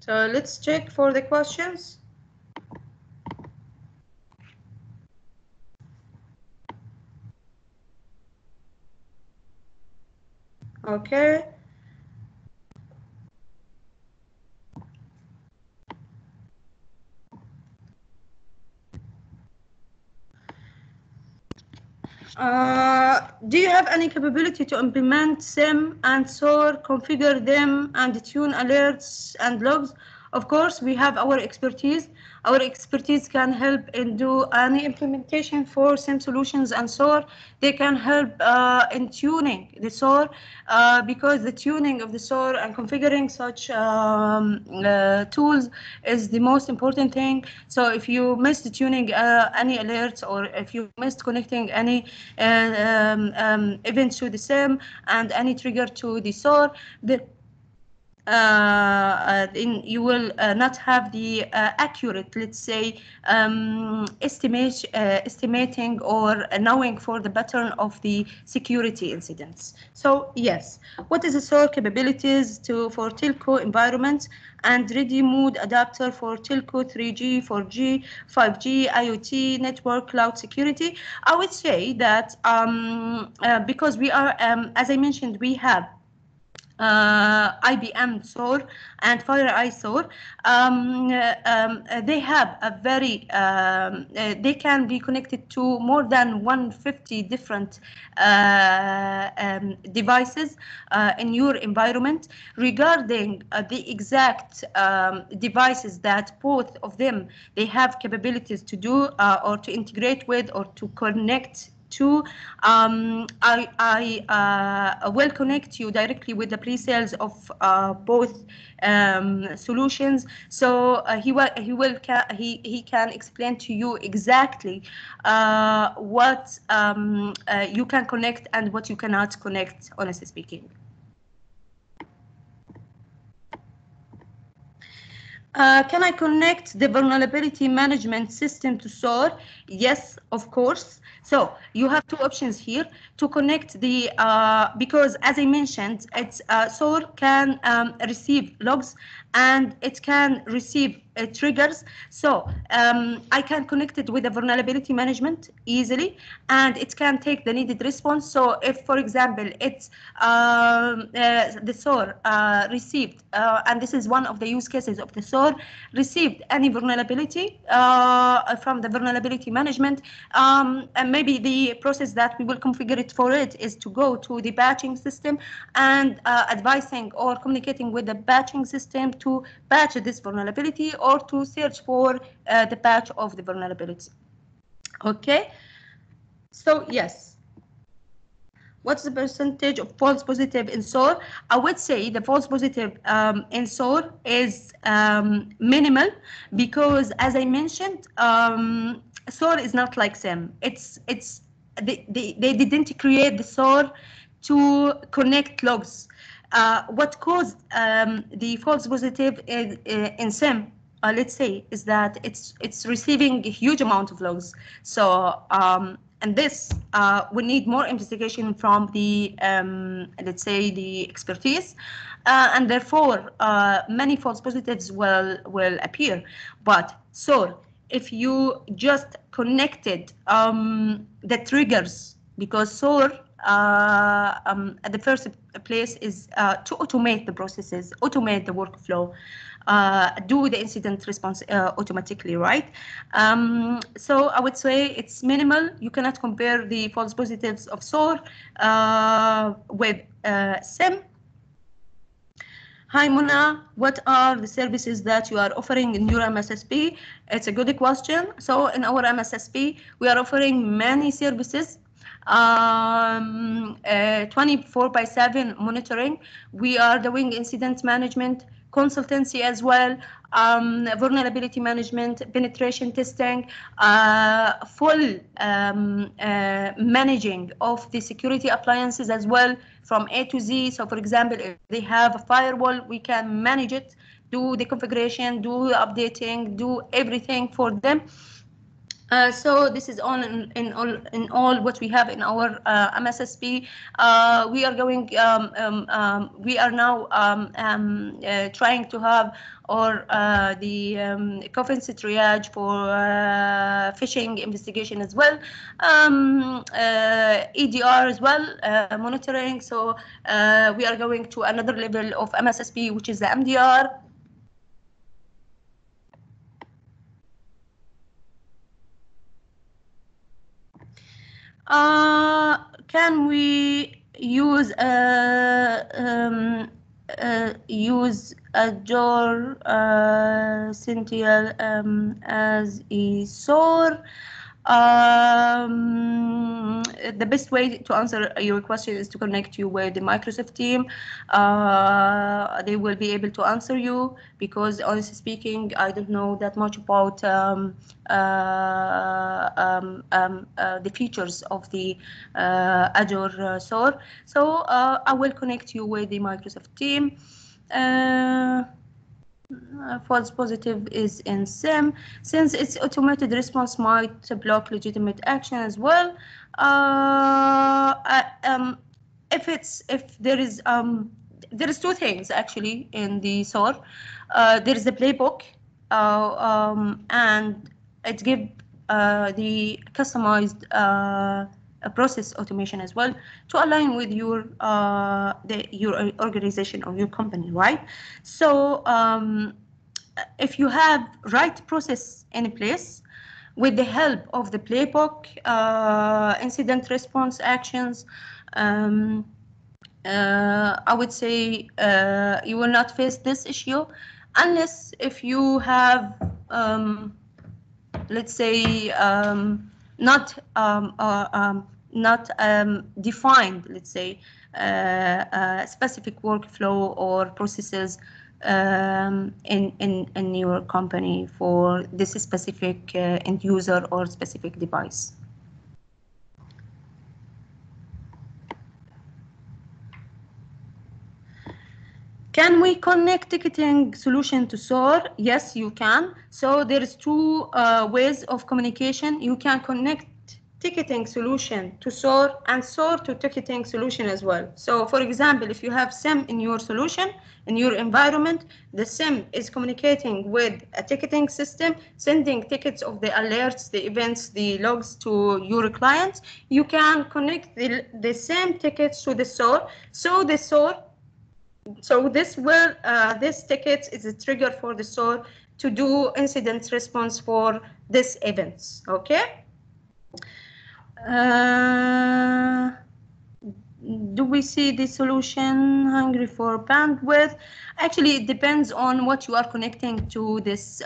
So let's check for the questions. Okay. Do you have any capability to implement SIEM and SOAR, configure them, and tune alerts and logs? Of course, we have our expertise. Our expertise can help in do any implementation for SIEM solutions and SOAR. They can help in tuning the SOAR because the tuning of the SOAR and configuring such tools is the most important thing. So if you missed tuning any alerts, or if you missed connecting any events to the SIEM and any trigger to the SOAR, then you will not have the accurate, let's say, estimating or knowing for the pattern of the security incidents. So yes, what is the SOAR capabilities for telco environments and ready mode adapter for telco 3G, 4G, 5G, IoT, network, cloud security? I would say that because we are, as I mentioned, we have IBM SOAR and FireEye SOAR. They have a very, they can be connected to more than 150 different devices in your environment. Regarding the exact devices that both of them, they have capabilities to do or to integrate with or to connect to, I will connect you directly with the pre-sales of both solutions. So he can explain to you exactly what you can connect and what you cannot connect, honestly speaking. Can I connect the vulnerability management system to SOAR? Yes, of course. So you have two options here to connect the, because as I mentioned, it's SOAR can receive logs and it can receive triggers. So I can connect it with the vulnerability management easily, and it can take the needed response. So if, for example, it's the SOAR received, and this is one of the use cases of the SOAR, received any vulnerability from the vulnerability management, and maybe the process that we will configure it for it is to go to the patching system and advising or communicating with the patching system to patch this vulnerability or to search for the patch of the vulnerability. Okay, so yes. What's the percentage of false positive in SOAR? I would say the false positive in SOAR is minimal because, as I mentioned, SOAR is not like SIEM. They didn't create the SOAR to connect logs. What caused the false positive in SIEM, let's say, is that it's receiving a huge amount of logs. So and this we need more investigation from the let's say the expertise, and therefore many false positives will appear. But so if you just connected the triggers, because SOAR at the first place is to automate the processes, automate the workflow, do the incident response automatically, right? So I would say it's minimal. You cannot compare the false positives of SOAR with SIEM. Hi Mona, what are the services that you are offering in your MSSP? It's a good question. So in our MSSP, we are offering many services. 24/7 monitoring. We are doing incident management, consultancy as well, vulnerability management, penetration testing, full managing of the security appliances as well from A to Z. So for example, if they have a firewall, we can manage it, do the configuration, do updating, do everything for them. So this is all in all what we have in our MSSP. We are going. We are now trying to have the offensive triage for phishing investigation as well, EDR as well, monitoring. So we are going to another level of MSSP, which is the MDR. Can we use Azure Sentinel as a SOAR? The best way to answer your question is to connect you with the Microsoft team. They will be able to answer you, because honestly speaking, I don't know that much about the features of the Azure SOAR. So I will connect you with the Microsoft team. False positive is in SIEM, since its automated response might block legitimate action as well. If there is two things actually in the SOAR. There is the playbook, and it gives the customized process automation as well to align with your organization or your company, right? So if you have right process in place with the help of the playbook, incident response actions, I would say you will not face this issue unless if you have, let's say, not defined, let's say, specific workflow or processes in your company for this specific end user or specific device. Can we connect ticketing solution to SOAR? Yes, you can. So there is two ways of communication. You can connect ticketing solution to SOAR and SOAR to ticketing solution as well. So for example, if you have SIEM in your solution, in your environment, the SIEM is communicating with a ticketing system, sending tickets of the alerts, the events, the logs to your clients. You can connect the same tickets to the SOAR. So the SOAR, this ticket is a trigger for the SOAR to do incident response for these events, okay? Do we see the solution hungry for bandwidth? Actually, it depends on what you are connecting to this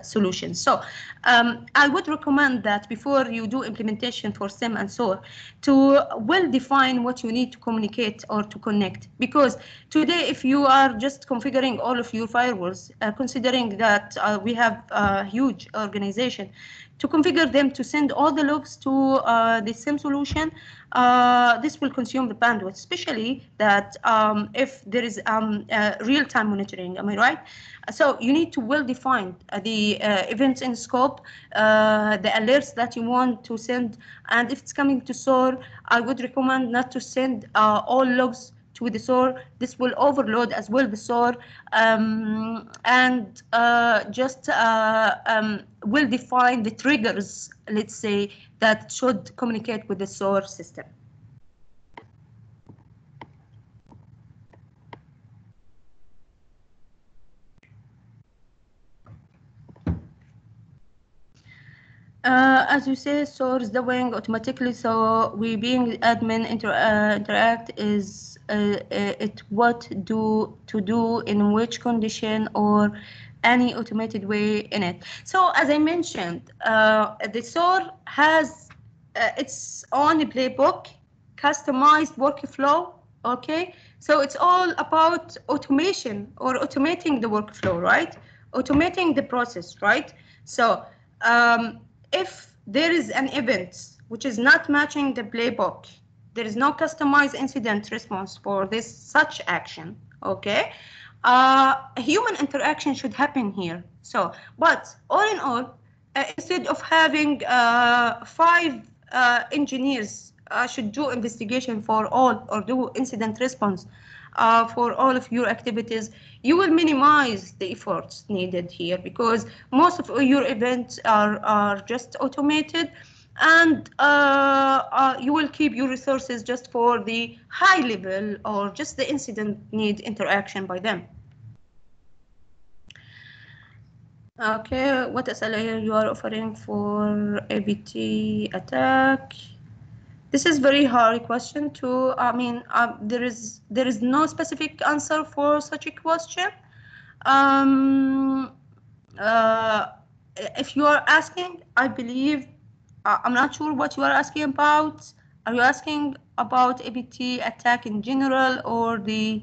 solution. So I would recommend that before you do implementation for SIEM and SOAR to well define what you need to communicate or to connect. Because today, if you are just configuring all of your firewalls, considering that we have a huge organization, to configure them to send all the logs to the SIEM solution, this will consume the bandwidth, especially that if there is real-time monitoring, am I right? So you need to well define the events in scope, the alerts that you want to send, and if it's coming to SOAR, I would recommend not to send all logs to the SOAR. This will overload as well the SOAR, and just will define the triggers, let's say, that should communicate with the SOAR system. As you say, SOAR is doing automatically, so we being admin interact is it what to do in which condition or any automated way in it. So as I mentioned, the SOAR has its own playbook, customized workflow, okay? So it's all about automation or automating the workflow, right? Automating the process, right? So if there is an event which is not matching the playbook, there is no customized incident response for this such action, okay? Human interaction should happen here. So, but all in all, instead of having 5 engineers should do investigation for all or do incident response for all of your activities, you will minimize the efforts needed here because most of your events are just automated, and you will keep your resources just for the high level or just the incident need interaction by them. Okay, what SLA you are offering for ABT attack? This is very hard question to, I mean, there is no specific answer for such a question. If you are asking, I believe, I'm not sure what you are asking about. Are you asking about ABT attack in general or the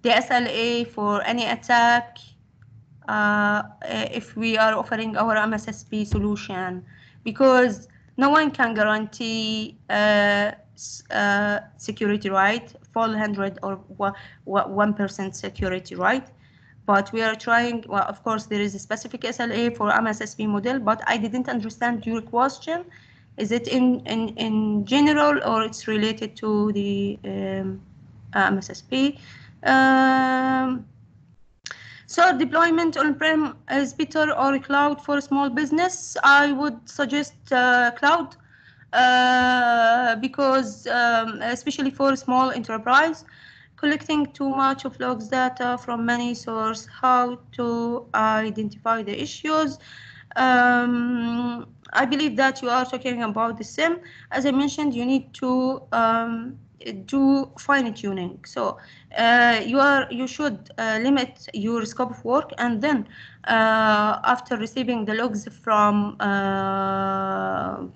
SLA for any attack? If we are offering our MSSP solution, because no one can guarantee security right, full 100 or 1% security right. But we are trying, well, of course, there is a specific SLA for MSSP model, but I didn't understand your question. Is it in general or it's related to the MSSP? So deployment on-prem is better or cloud for small business? I would suggest cloud because especially for small enterprise, collecting too much of logs data from many sources, how to identify the issues. I believe that you are talking about the SIM. As I mentioned, you need to do fine tuning. So you should limit your scope of work, and then after receiving the logs from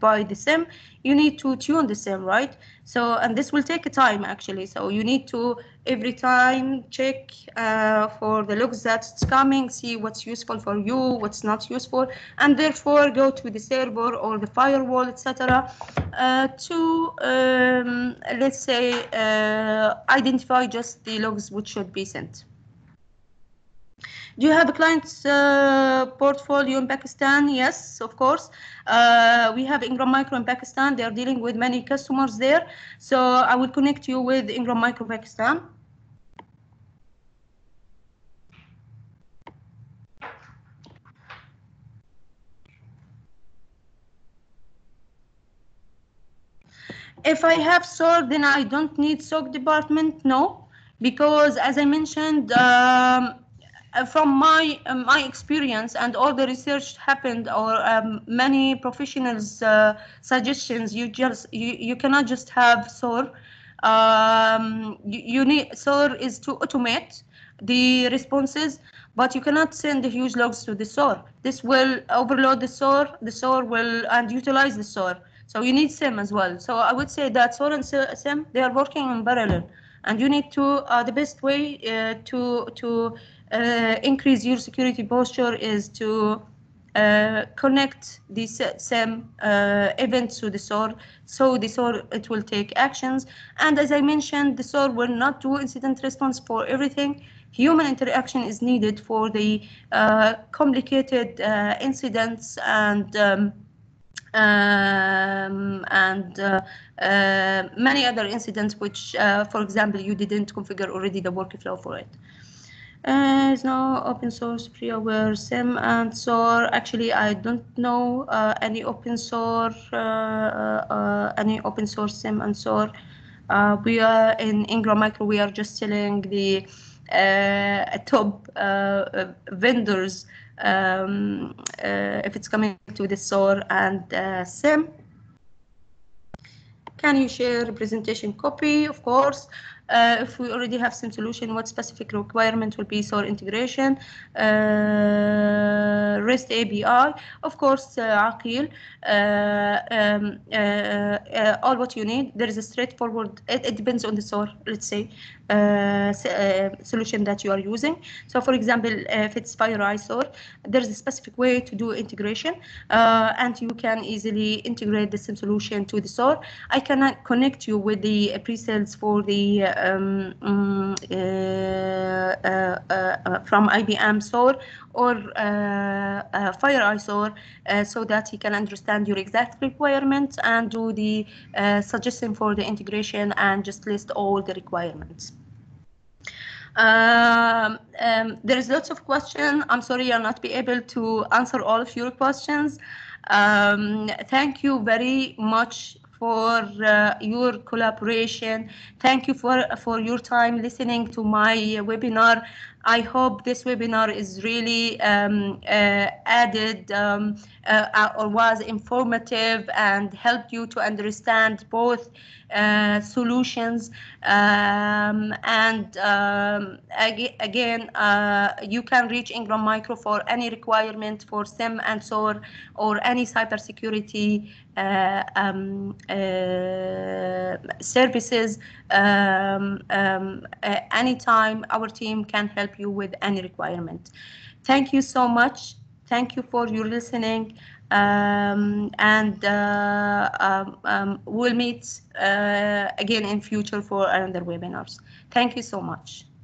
by the SIM, you need to tune the SIM, right? So, and this will take time actually. So you need to every time check for the logs that's coming, see what's useful for you, what's not useful, and therefore go to the server or the firewall, etc. To let's say identify just the logs which should be sent. Do you have a client's portfolio in Pakistan? Yes, of course. We have Ingram Micro in Pakistan. They are dealing with many customers there. So I will connect you with Ingram Micro Pakistan. If I have SOAR, then I don't need SOC department, no, because as I mentioned, from my experience and all the research happened, or many professionals' suggestions, you cannot just have SOAR. You need SOAR is to automate the responses, but you cannot send the huge logs to the SOAR. This will overload the SOAR. The SOAR will underutilize the SOAR. So you need SIM as well. So I would say that SOAR and SIM, they are working in parallel, and you need to the best way to increase your security posture is to connect the SIM events to the SOAR. So the SOAR, it will take actions. And as I mentioned, the SOAR will not do incident response for everything. Human interaction is needed for the complicated incidents and many other incidents which, for example, you didn't configure already the workflow for it. Is no open source freeware SIM and SOAR. Actually, I don't know any open source SIM and SOAR. We are in Ingram Micro. We are just selling the top vendors if it's coming to the SOAR and SIM. Can you share a presentation copy? Of course. If we already have some solution, what specific requirement will be SOAR integration? REST API, of course, Aqil. All what you need. There is a straightforward, it depends on the SOAR, let's say, solution that you are using. So for example, if it's FireEye SOAR, there's a specific way to do integration, and you can easily integrate the SIM solution to the SOAR. I can connect you with the pre-sales for the from IBM SOAR or FireEye SOAR, so that he can understand your exact requirements and do the suggestion for the integration and just list all the requirements. There is lots of questions. I'm sorry I'll not be able to answer all of your questions. Thank you very much for your collaboration. Thank you for your time listening to my webinar. I hope this webinar is really added or was informative and helped you to understand both solutions. Again, you can reach Ingram Micro for any requirement for SIM and SOAR or any cybersecurity services. Anytime our team can help you with any requirement. Thank you so much Thank you for your listening, and we'll meet again in future for another webinars. Thank you so much.